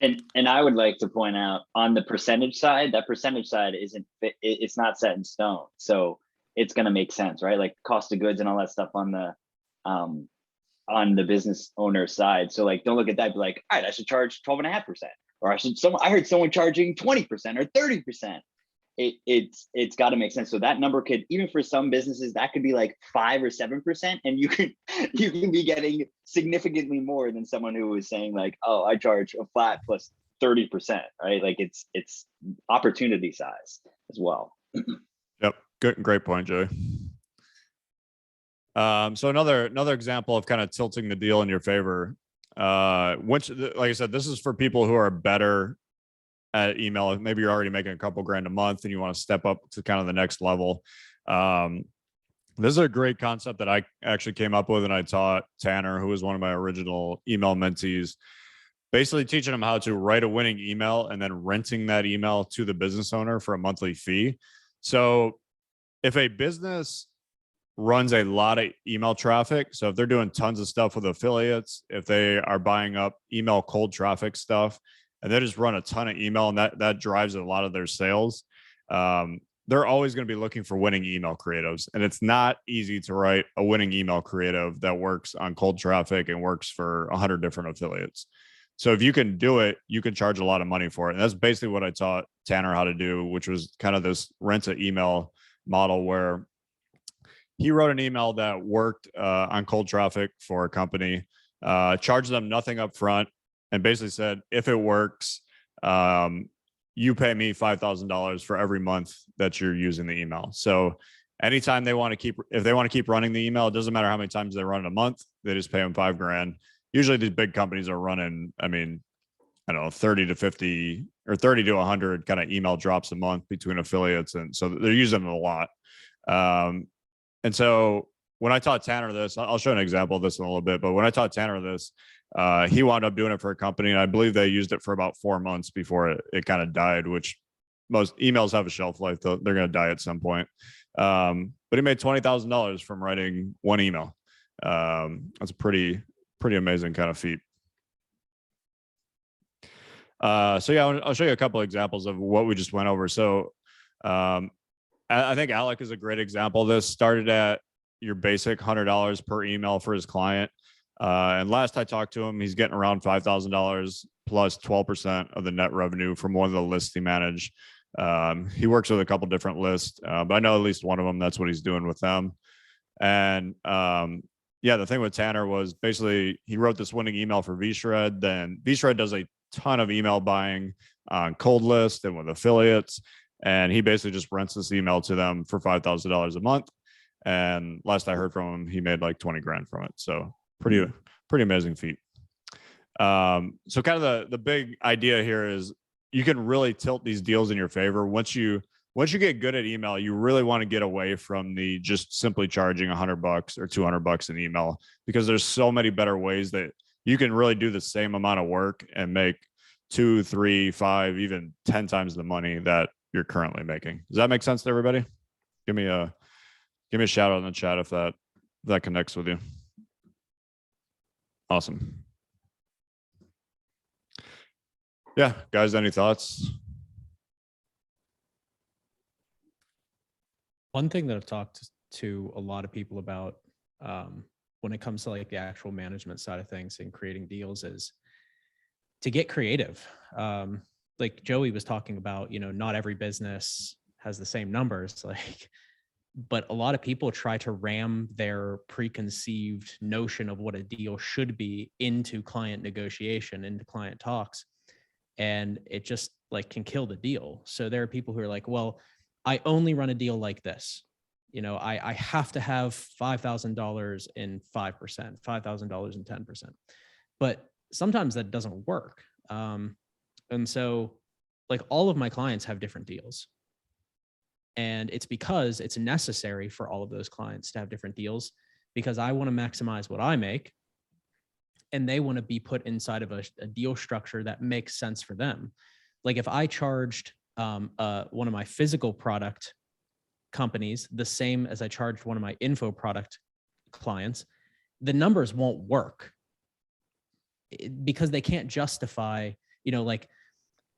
And I would like to point out, on the percentage side, that percentage side it's not set in stone. So it's going to make sense, right? Like cost of goods and all that stuff on the business owner side. So like, don't look at that, be like, all right, I should charge 12.5%, or I heard someone charging 20% or 30%. it's got to make sense. So that number could, even for some businesses, that could be like 5 or 7%, and you can be getting significantly more than someone who was saying like, oh, I charge a flat plus 30%, right? Like it's opportunity size as well. Yep. Good. Great point, Joey. So another example of kind of tilting the deal in your favor. Which, like I said, this is for people who are better at email. Maybe you're already making a couple grand a month and you want to step up to kind of the next level. This is a great concept that I actually came up with, and I taught Tanner, who was one of my original email mentees, basically teaching him how to write a winning email and then renting that email to the business owner for a monthly fee. So if a business runs a lot of email traffic, so if they're doing tons of stuff with affiliates, if they are buying up email cold traffic stuff, and they just run a ton of email, and that drives a lot of their sales, they're always going to be looking for winning email creatives. And it's not easy to write a winning email creative that works on cold traffic and works for 100 different affiliates. So if you can do it, you can charge a lot of money for it. And that's basically what I taught Tanner how to do, which was kind of this rent an email model where he wrote an email that worked on cold traffic for a company, charged them nothing up front, and basically said, if it works, you pay me $5,000 for every month that you're using the email. So anytime if they want to keep running the email, it doesn't matter how many times they run it a month, they just pay them $5,000. Usually these big companies are running, I don't know, 30 to 50 or 30 to 100 kind of email drops a month between affiliates. And so they're using them a lot. And so when I taught Tanner this, I'll show an example of this in a little bit, but when I taught Tanner this, he wound up doing it for a company, and I believe they used it for about 4 months before it kind of died, which most emails have a shelf life. They're going to die at some point. But he made $20,000 from writing one email. That's a pretty amazing kind of feat. So yeah, I'll show you a couple of examples of what we just went over. So I think Alec is a great example of this. Started at your basic $100 per email for his client. And last I talked to him, he's getting around $5,000 plus 12% of the net revenue from one of the lists he managed. He works with a couple different lists, but I know at least one of them, that's what he's doing with them. And yeah, the thing with Tanner was basically he wrote this winning email for VShred. Then VShred does a ton of email buying on cold list and with affiliates. And he basically just rents this email to them for $5,000 a month. And last I heard from him, he made like 20 grand from it. So pretty amazing feat. So kind of the big idea here is you can really tilt these deals in your favor. Once you get good at email, you really want to get away from the just simply charging $100 or $200 an email, because there's so many better ways that you can really do the same amount of work and make 2, 3, 5, even 10 times the money that you're currently making. Does that make sense to everybody? Give me a shout out in the chat if that connects with you. Awesome. Yeah, guys, any thoughts? One thing that I've talked to a lot of people about when it comes to like the actual management side of things and creating deals is to get creative. Like Joey was talking about, not every business has the same numbers, but a lot of people try to ram their preconceived notion of what a deal should be into client negotiation, into client talks. And it just can kill the deal. So there are people who are like, well, I only run a deal like this. I have to have $5,000 in 5%, $5,000 in 10%. But sometimes that doesn't work. And so all of my clients have different deals. And it's because it's necessary for all of those clients to have different deals, because I want to maximize what I make, and they want to be put inside of a deal structure that makes sense for them. Like if I charged one of my physical product companies the same as I charged one of my info product clients, the numbers won't work because they can't justify,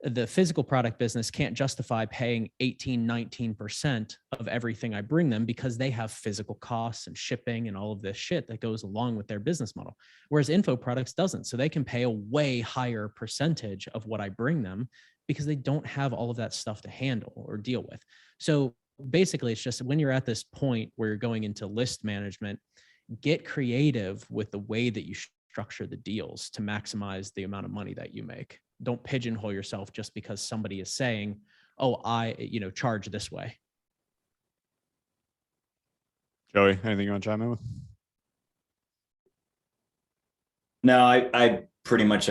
the physical product business can't justify paying 18, 19% of everything I bring them, because they have physical costs and shipping and all of this shit that goes along with their business model. Whereas info products doesn't. So they can pay a way higher percentage of what I bring them because they don't have all of that stuff to handle or deal with. So basically, it's just when you're at this point where you're going into list management, get creative with the way that you structure the deals to maximize the amount of money that you make. Don't pigeonhole yourself just because somebody is saying, oh, I charge this way. Joey, anything you want to chime in with? No, I pretty much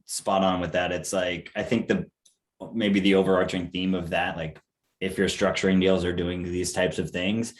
spot on with that. It's like, I think maybe the overarching theme of that, like if you're structuring deals or doing these types of things,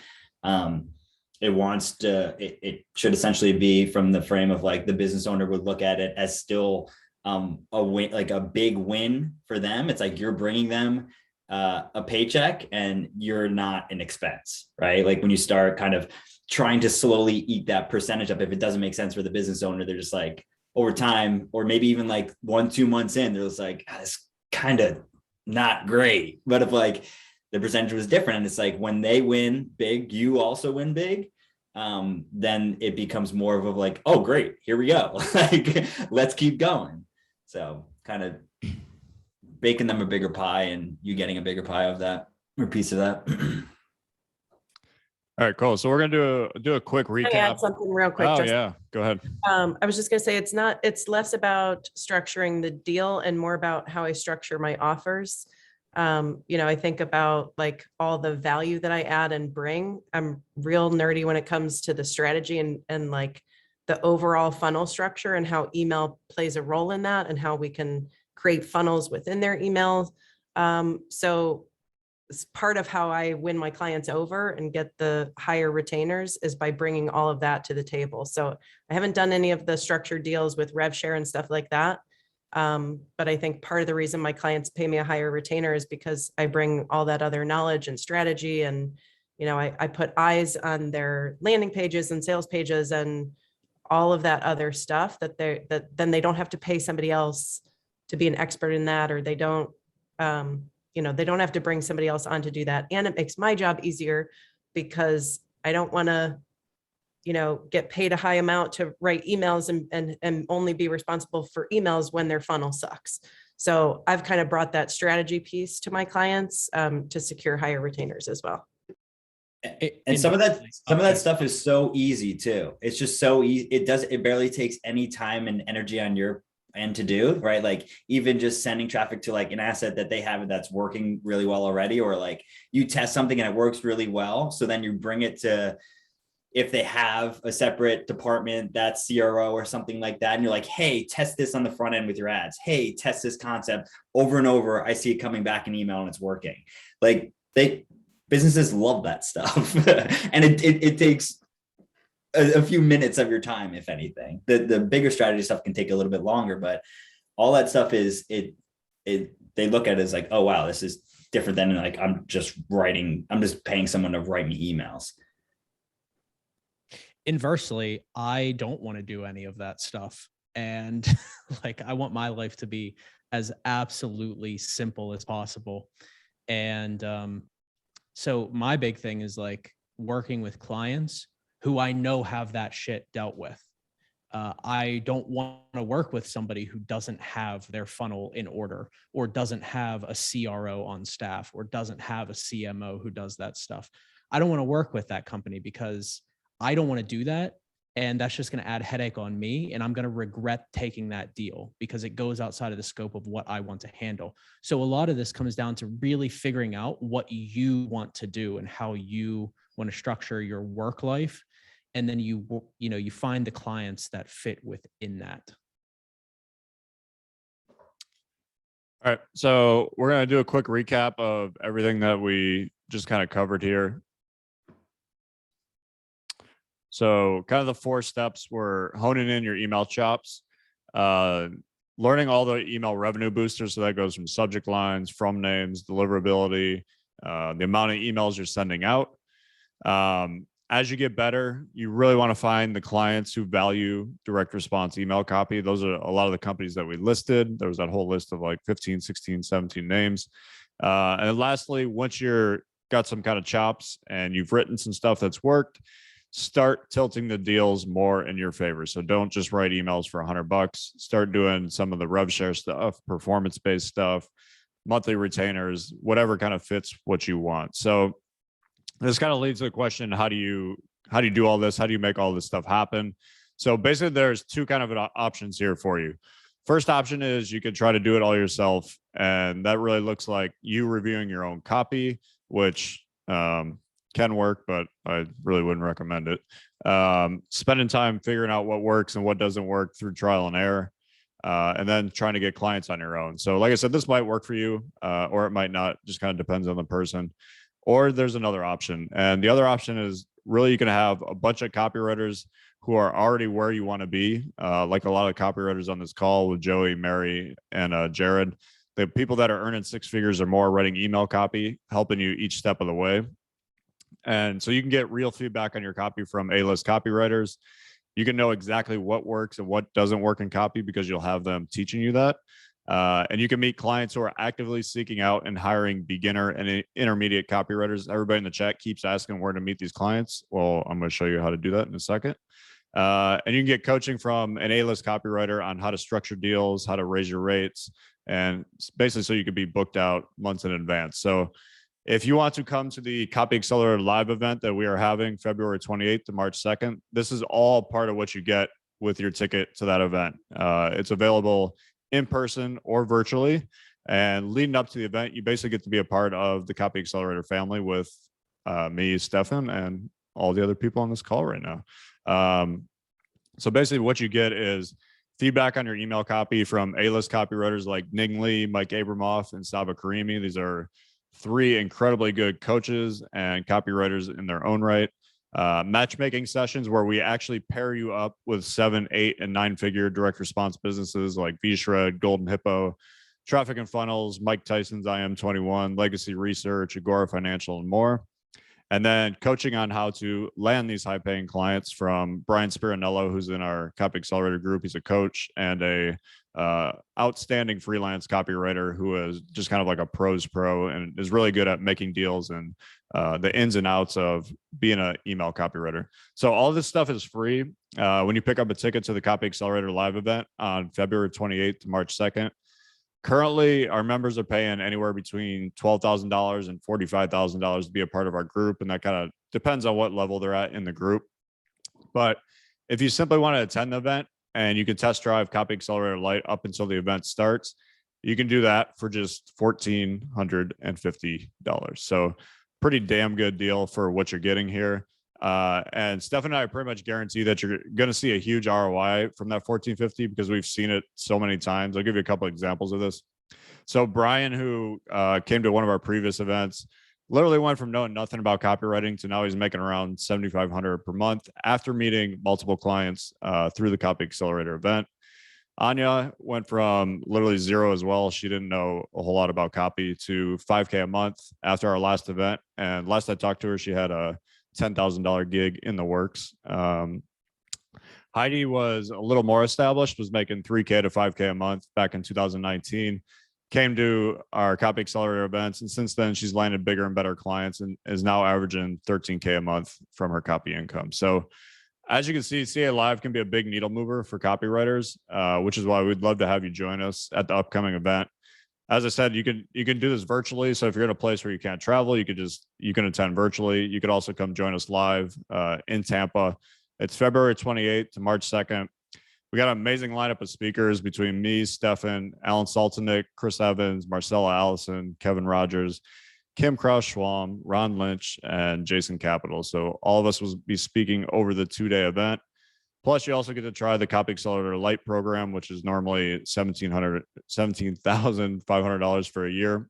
it should essentially be from the frame of like the business owner would look at it as still a win, like a big win for them. It's like you're bringing them a paycheck and you're not an expense, right? Like when you start kind of trying to slowly eat that percentage up, if it doesn't make sense for the business owner, they're just like over time, or maybe even like 1-2 months in, they're just like, it's kind of not great. But if like the percentage was different and it's like when they win big, you also win big, then it becomes more of a like, oh, great, here we go. Like, let's keep going. So kind of baking them a bigger pie and you getting a bigger pie of that or piece of that. All right, cool. So we're gonna do a quick recap. Can I add something real quick? Oh yeah, go ahead. I was just gonna say it's less about structuring the deal and more about how I structure my offers. I think about like all the value that I add and bring. I'm real nerdy when it comes to the strategy and like the overall funnel structure and how email plays a role in that and how we can create funnels within their emails. So it's part of how I win my clients over and get the higher retainers is by bringing all of that to the table. So I haven't done any of the structured deals with rev share and stuff like that. But I think part of the reason my clients pay me a higher retainer is because I bring all that other knowledge and strategy. And, I put eyes on their landing pages and sales pages and all of that other stuff that then they don't have to pay somebody else to be an expert in that, or they don't, they don't have to bring somebody else on to do that. And it makes my job easier because I don't want to, get paid a high amount to write emails and only be responsible for emails when their funnel sucks. So I've kind of brought that strategy piece to my clients to secure higher retainers as well. And some of that stuff is so easy too. It's just so easy. It barely takes any time and energy on your end to do, right? Like even just sending traffic to like an asset that they have that's working really well already, or like you test something and it works really well. So then you bring it to, if they have a separate department that's CRO or something like that, and you're like, hey, test this on the front end with your ads. Hey, test this concept over and over. I see it coming back in email and it's working. Like businesses love that stuff. And it takes a few minutes of your time, if anything. The bigger strategy stuff can take a little bit longer, but all that stuff is they look at it as like, oh wow, this is different than like I'm just paying someone to write me emails. Inversely, I don't want to do any of that stuff. And like, I want my life to be as absolutely simple as possible. And so my big thing is like working with clients who I know have that shit dealt with. I don't want to work with somebody who doesn't have their funnel in order, or doesn't have a CRO on staff, or doesn't have a CMO who does that stuff. I don't want to work with that company because I don't want to do that. And that's just going to add headache on me. And I'm going to regret taking that deal because it goes outside of the scope of what I want to handle. So a lot of this comes down to really figuring out what you want to do and how you want to structure your work life. And then you find the clients that fit within that. All right. So we're going to do a quick recap of everything that we just kind of covered here. So kind of the 4 steps were honing in your email chops, learning all the email revenue boosters. So that goes from subject lines, from names, deliverability, the amount of emails you're sending out. As you get better, you really want to find the clients who value direct response email copy. Those are a lot of the companies that we listed. There was that whole list of like 15, 16, 17 names. And then lastly, once you're got some kind of chops and you've written some stuff that's worked, start tilting the deals more in your favor. So don't just write emails for $100. Start doing some of the rev share stuff, performance-based stuff, monthly retainers, whatever kind of fits what you want. So this kind of leads to the question, how do you do all this? How do you make all this stuff happen? So basically there's two kind of options here for you. First option is you could try to do it all yourself. And that really looks like you reviewing your own copy, which can work, but I really wouldn't recommend it. Spending time figuring out what works and what doesn't work through trial and error, and then trying to get clients on your own. So like I said, this might work for you, or it might not, just kind of depends on the person. Or there's another option. And the other option is really you can have a bunch of copywriters who are already where you want to be, like a lot of copywriters on this call with Joey, Mary, and Jared. The people that are earning 6 figures or more writing email copy, helping you each step of the way. And so you can get real feedback on your copy from A-list copywriters. You can know exactly what works and what doesn't work in copy because you'll have them teaching you that. And you can meet clients who are actively seeking out and hiring beginner and intermediate copywriters. Everybody in the chat keeps asking where to meet these clients. Well, I'm going to show you how to do that in a second. And you can get coaching from an A-list copywriter on how to structure deals, how to raise your rates, and basically so you could be booked out months in advance. So if you want to come to the Copy Accelerator live event that we are having February 28th to March 2nd, this is all part of what you get with your ticket to that event. It's available in person or virtually. And leading up to the event, you basically get to be a part of the Copy Accelerator family with me, Stefan, and all the other people on this call right now. So basically what you get is feedback on your email copy from A-list copywriters like Ning Lee, Mike Abramoff, and Saba Karimi. These are 3 incredibly good coaches and copywriters in their own right. Matchmaking sessions where we actually pair you up with 7, 8, and 9-figure direct response businesses like VShred, Golden Hippo, Traffic and Funnels, Mike Tyson's IM21, Legacy Research, Agora Financial, and more. And then coaching on how to land these high-paying clients from Brian Spirinello, who's in our Copy Accelerator group. He's a coach and a outstanding freelance copywriter who is just kind of like a pro's pro and is really good at making deals and the ins and outs of being an email copywriter. So all this stuff is free when you pick up a ticket to the Copy Accelerator live event on February 28th to March 2nd. Currently, our members are paying anywhere between $12,000 and $45,000 to be a part of our group. And that kind of depends on what level they're at in the group. But if you simply want to attend the event and you can test drive Copy Accelerator Lite up until the event starts, you can do that for just $1,450. So pretty damn good deal for what you're getting here. And Steph and I pretty much guarantee that you're going to see a huge ROI from that $1,450 because we've seen it so many times. I'll give you a couple of examples of this. So Brian, who came to one of our previous events, literally went from knowing nothing about copywriting to now he's making around $7,500 per month after meeting multiple clients through the Copy Accelerator event. Anya went from literally zero as well. She didn't know a whole lot about copy to $5K a month after our last event. And last I talked to her, she had a $10,000 gig in the works. Heidi was a little more established, was making $3K to $5K a month back in 2019, came to our Copy Accelerator events. And since then she's landed bigger and better clients and is now averaging $13K a month from her copy income. So as you can see, CA Live can be a big needle mover for copywriters, which is why we'd love to have you join us at the upcoming event. As I said, you can do this virtually. So if you're in a place where you can't travel, you can attend virtually. You could also come join us live in Tampa. It's February 28th to March 2nd. We got an amazing lineup of speakers between me, Stefan, Alan Saltinick, Chris Evans, Marcella Allison, Kevin Rogers, Kim Kraus-Schwalm, Ron Lynch, and Jason Capital. So all of us will be speaking over the 2-day event. Plus, you also get to try the Copy Accelerator Lite program, which is normally $17,500 for a year.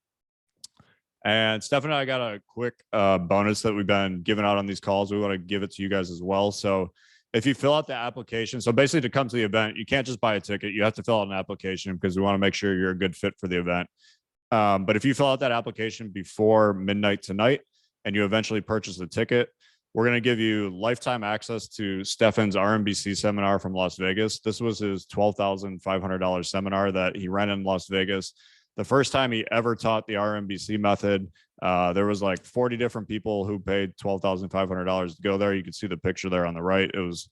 And Steph and I got a quick bonus that we've been giving out on these calls. We want to give it to you guys as well. So if you fill out the application, so basically to come to the event, you can't just buy a ticket. You have to fill out an application because we want to make sure you're a good fit for the event. But if you fill out that application before midnight tonight and you eventually purchase the ticket, we're going to give you lifetime access to Stefan's RMBC seminar from Las Vegas. This was his $12,500 seminar that he ran in Las Vegas. The first time he ever taught the RMBC method, there was like 40 different people who paid $12,500 to go there. You can see the picture there on the right. It was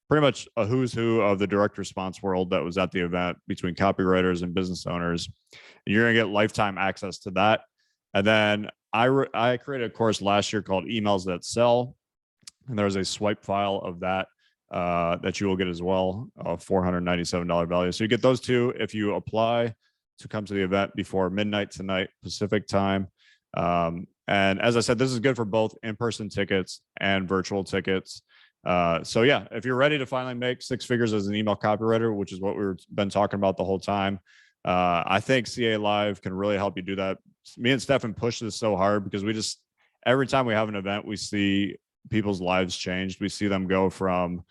pretty much a who's who of the direct response world that was at the event between copywriters and business owners. You're going to get lifetime access to that. And then I created a course last year called Emails That Sell. And there's a swipe file of that that you will get as well, a $497 value. So you get those two if you apply to come to the event before midnight tonight, Pacific time. And as I said, this is good for both in-person tickets and virtual tickets. So yeah, if you're ready to finally make 6 figures as an email copywriter, which is what we've been talking about the whole time, I think CA Live can really help you do that. Me and Stefan push this so hard because we just, every time we have an event, we see people's lives changed. We see them go from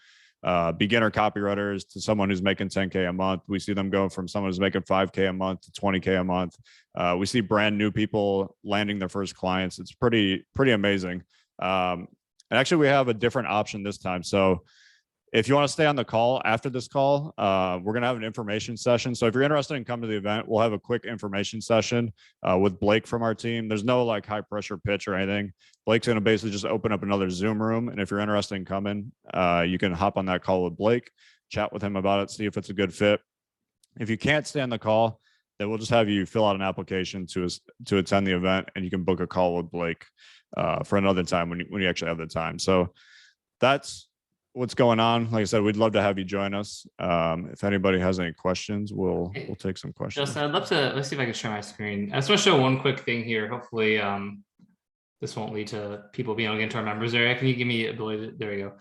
beginner copywriters to someone who's making 10K a month. We see them go from someone who's making 5K a month to 20K a month. We see brand new people landing their first clients. It's pretty amazing. And actually, we have a different option this time. So if you want to stay on the call after this call, we're going to have an information session. So if you're interested in coming to the event, we'll have a quick information session with Blake from our team. There's no like high pressure pitch or anything. Blake's going to basically just open up another Zoom room. And if you're interested in coming, you can hop on that call with Blake, chat with him about it, see if it's a good fit. If you can't stay on the call, then we'll just have you fill out an application to attend the event, and you can book a call with Blake for another time when you actually have the time. So that's what's going on. Like I said, we'd love to have you join us. If anybody has any questions, we'll take some questions. Justin, I'd love to, let's see if I can share my screen. I just want to show one quick thing here. Hopefully this won't lead to people being able to get into our members area. Can you give me ability to, there we go.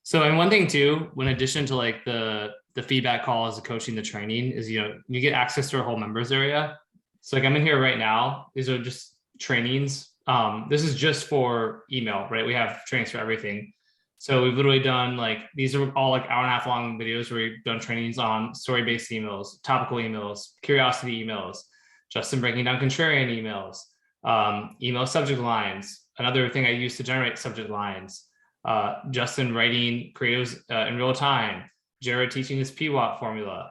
So, and one thing too, in addition to like the feedback calls, the coaching, the training is, you get access to our whole members area. So like I'm in here right now, these are just trainings. This is just for email, right? We have trainings for everything. So we've literally done like, these are all like 1.5 hour long videos where we've done trainings on story-based emails, topical emails, curiosity emails, Justin breaking down contrarian emails, email subject lines, another thing I use to generate subject lines, Justin writing creatives in real time, Jared teaching his PWAT formula,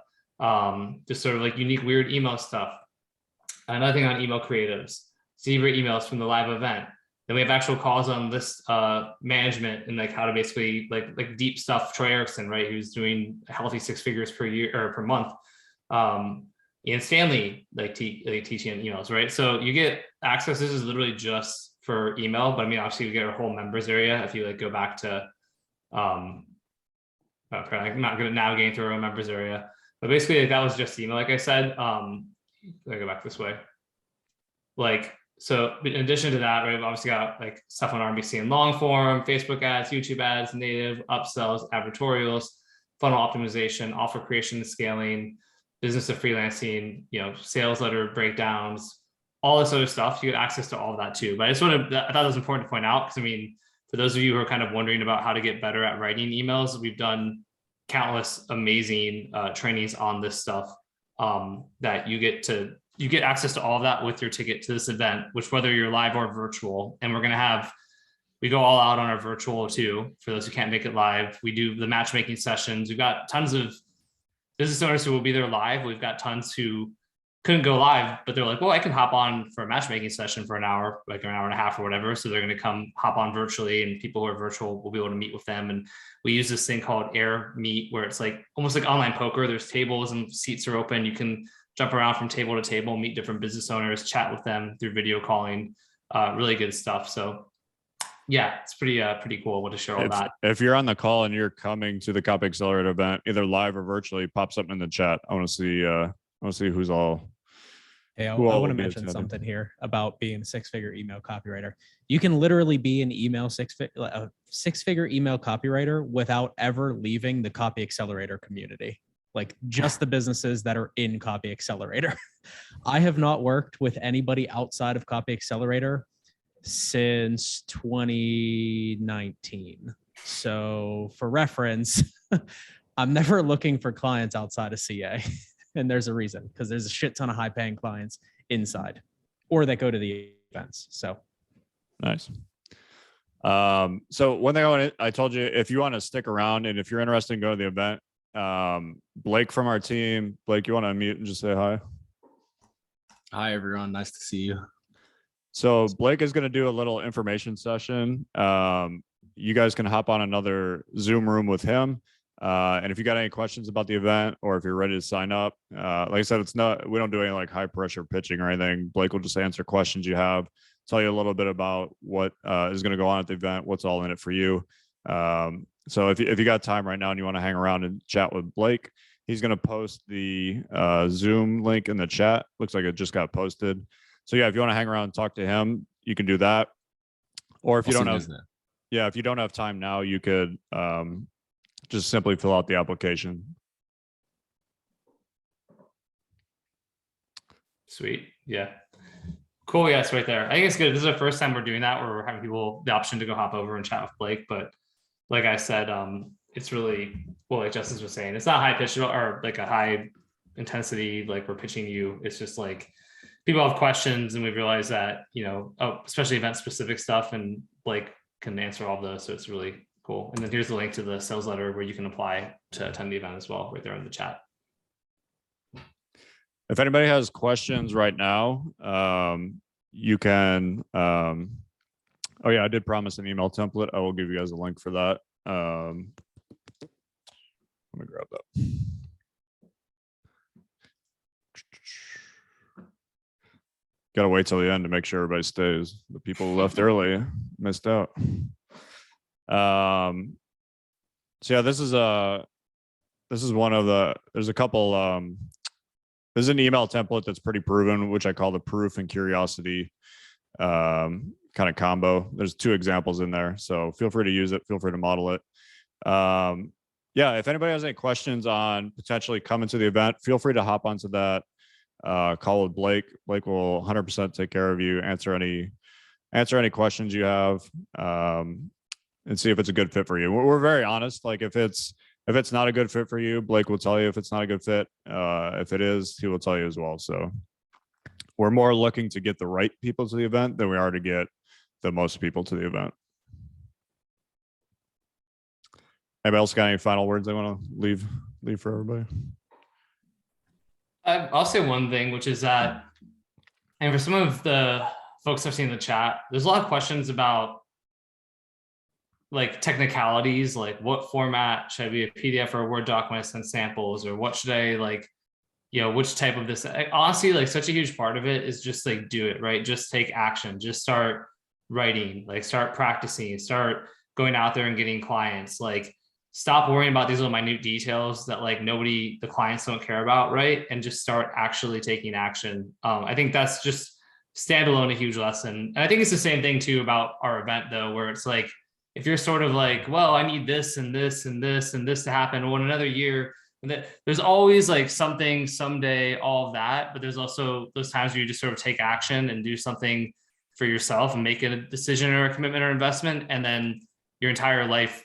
just sort of like unique, weird email stuff. Another thing on email creatives, Zebra emails from the live event. Then we have actual calls on list management and like how to basically like deep stuff. Troy Erickson, right, who's doing healthy 6 figures per year or per month. Ian Stanley, like teaching emails, right? So you get access. This is literally just for email, but I mean, obviously you get our whole members area. If you like go back to, okay, I'm not going to navigate through our members area, but basically like, that was just email. Like I said, I go back this way. Like, so in addition to that, right, we've obviously got like stuff on RBC and long form, Facebook ads, YouTube ads, native, upsells, advertorials, funnel optimization, offer creation and scaling, business to freelancing, sales letter breakdowns, all this other stuff. You get access to all of that too. But I thought it was important to point out, because I mean, for those of you who are kind of wondering about how to get better at writing emails, we've done countless amazing trainings on this stuff that you get access to all of that with your ticket to this event, which whether you're live or virtual. And we go all out on our virtual too, for those who can't make it live. We do the matchmaking sessions. We've got tons of business owners who will be there live. We've got tons who couldn't go live, but they're like, well, I can hop on for a matchmaking session for an hour, like an hour and a half or whatever. So they're going to come hop on virtually, and people who are virtual will be able to meet with them. And we use this thing called Air Meet, where it's like almost like online poker. There's tables and seats are open. You can jump around from table to table, meet different business owners, chat with them through video calling, really good stuff. So yeah, it's pretty cool. We'll just share all that. If you're on the call and you're coming to the Copy Accelerator event, either live or virtually, pop something in the chat. I want to see who's all. Hey, I want to mention something here about being a 6-figure email copywriter. You can literally be an a 6-figure email copywriter without ever leaving the Copy Accelerator community. Like just the businesses that are in Copy Accelerator. I have not worked with anybody outside of Copy Accelerator since 2019. So for reference, I'm never looking for clients outside of CA. And there's a reason, because there's a shit ton of high paying clients inside or that go to the events. So nice. So one thing I told you, if you want to stick around and if you're interested in going to the event, Blake from our team, Blake, you want to unmute and just say hi? Hi, everyone. Nice to see you. So Blake is going to do a little information session. You guys can hop on another Zoom room with him. And if you got any questions about the event, or if you're ready to sign up, like I said, we don't do any like high pressure pitching or anything. Blake will just answer questions you have, tell you a little bit about what is going to go on at the event, what's all in it for you. So if you got time right now and you want to hang around and chat with Blake, he's going to post the Zoom link in the chat. Looks like it just got posted. So yeah, if you want to hang around and talk to him, you can do that. Or if you don't have, if you don't have time now, you could just simply fill out the application. Sweet. Yeah. Cool. Yeah, it's right there. I think it's good. This is the first time we're doing that, where we're having people the option to go hop over and chat with Blake. But like I said, it's really, well, like Justice was saying, it's not high pitch or like a high intensity, like we're pitching you. It's just like people have questions, and we've realized that, especially event specific stuff, and Blake can answer all of those. So it's really cool. And then here's the link to the sales letter where you can apply to attend the event as well, right there in the chat. If anybody has questions right now, you can, oh yeah, I did promise an email template. I will give you guys a link for that. Let me grab that. Got to wait till the end to make sure everybody stays. The people who left early missed out. So yeah, this is one of the, there's a couple, there's an email template that's pretty proven, which I call the proof and curiosity kind of combo. There's 2 examples in there, so feel free to use it. Feel free to model it. Yeah, if anybody has any questions on potentially coming to the event, feel free to hop onto that call with Blake. Blake will 100% take care of you, answer any questions you have, and see if it's a good fit for you. We're very honest. Like if it's not a good fit for you, Blake will tell you if it's not a good fit. If it is, he will tell you as well. So we're more looking to get the right people to the event than we are to get the most people to the event. Anybody else got any final words they want to leave for everybody? I'll say one thing, which is that, and for some of the folks I've seen in the chat, there's a lot of questions about like technicalities, like what format should I be, a PDF or a Word doc when I send samples, or what should I like, which type of this. Honestly, like such a huge part of it is just like do it, right? Just take action, just start writing, like start practicing, start going out there and getting clients. Like stop worrying about these little minute details that like the clients don't care about, right? And just start actually taking action. I think that's just standalone a huge lesson. And I think it's the same thing too about our event though, where it's like, if you're sort of like, well, I need this and this and this and this to happen, or in another year, there's always like something, someday, all of that. But there's also those times where you just sort of take action and do something for yourself and make a decision or a commitment or investment. And then your entire life,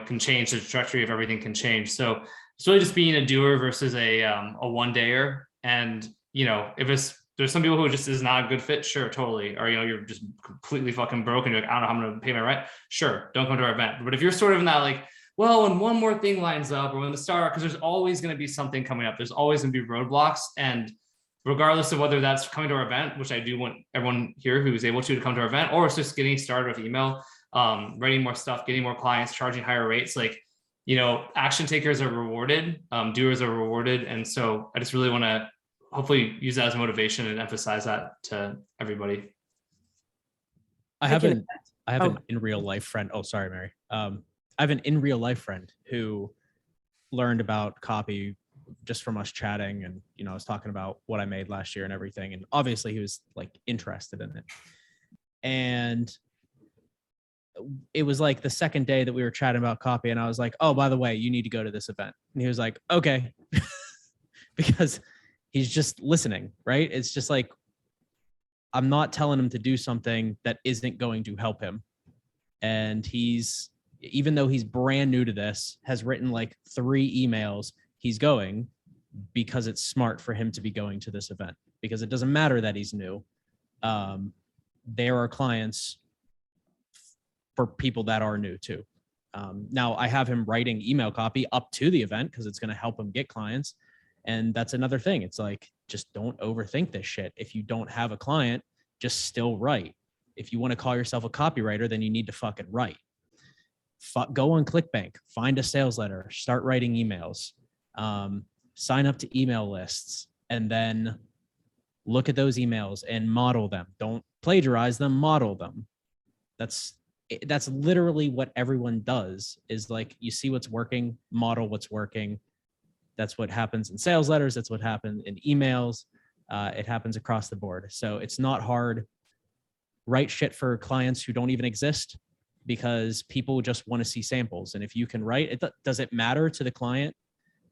can change. The trajectory of everything can change. So it's really just being a doer versus a one-dayer. And, if there's some people who just is not a good fit. Sure, totally. Or, you're just completely fucking broken. You're like, I don't know how I'm going to pay my rent. Sure, don't come to our event. But if you're sort of in that like, well, when one more thing lines up, or when the start, because there's always going to be something coming up. There's always going to be roadblocks. And regardless of whether that's coming to our event, which I do want everyone here who's able to come to our event, or it's just getting started with email, writing more stuff, getting more clients, charging higher rates, like, action takers are rewarded, doers are rewarded. And so I just really want to hopefully use that as motivation and emphasize that to everybody. I have an in real life friend. Oh, sorry, Mary. I have an in real life friend who learned about copy just from us chatting. And, I was talking about what I made last year and everything. And obviously he was like interested in it. And it was like the second day that we were chatting about copy. And I was like, oh, by the way, you need to go to this event. And he was like, okay, because he's just listening, right? It's just like, I'm not telling him to do something that isn't going to help him. And even though he's brand new to this, has written like 3 emails, he's going because it's smart for him to be going to this event, because it doesn't matter that he's new. There are clients for people that are new too. Now I have him writing email copy up to the event because it's going to help him get clients. And that's another thing. It's like, just don't overthink this shit. If you don't have a client, just still write. If you want to call yourself a copywriter, then you need to fucking write. go on ClickBank, find a sales letter, start writing emails, sign up to email lists, and then look at those emails and model them. Don't plagiarize them, model them. That's literally what everyone does, is like, you see what's working, model what's working. That's what happens in sales letters. That's what happens in emails. It happens across the board. So it's not hard. Write shit for clients who don't even exist, because people just want to see samples. And if you can write it, does it matter to the client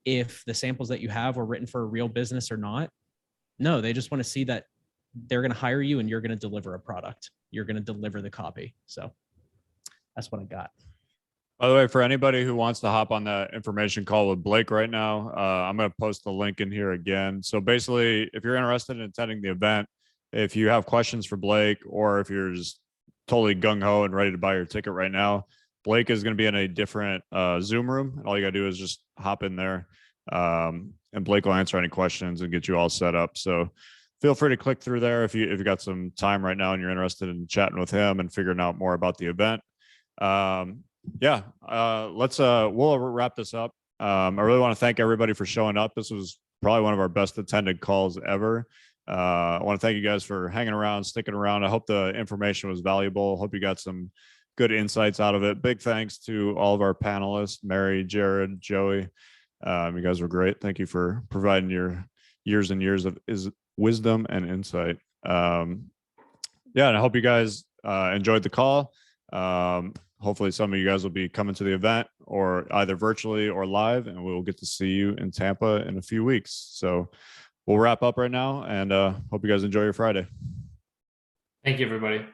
if the samples that you have were written for a real business or not? No, they just want to see that they're going to hire you and you're going to deliver a product. You're going to deliver the copy. So that's what I got. By the way, for anybody who wants to hop on that information call with Blake right now, I'm going to post the link in here again. So basically, if you're interested in attending the event, if you have questions for Blake, or if you're just totally gung-ho and ready to buy your ticket right now, Blake is going to be in a different Zoom room. And all you got to do is just hop in there. And Blake will answer any questions and get you all set up. So feel free to click through there if you got some time right now and you're interested in chatting with him and figuring out more about the event. We'll wrap this up. I really want to thank everybody for showing up. This was probably one of our best attended calls ever. I want to thank you guys for hanging around, sticking around. I hope the information was valuable. Hope you got some good insights out of it. Big thanks to all of our panelists, Mary, Jared, Joey. You guys were great. Thank you for providing your years and years of wisdom and insight. And I hope you guys enjoyed the call. Hopefully some of you guys will be coming to the event, or either virtually or live, and we'll get to see you in Tampa in a few weeks. So we'll wrap up right now, and hope you guys enjoy your Friday. Thank you, everybody.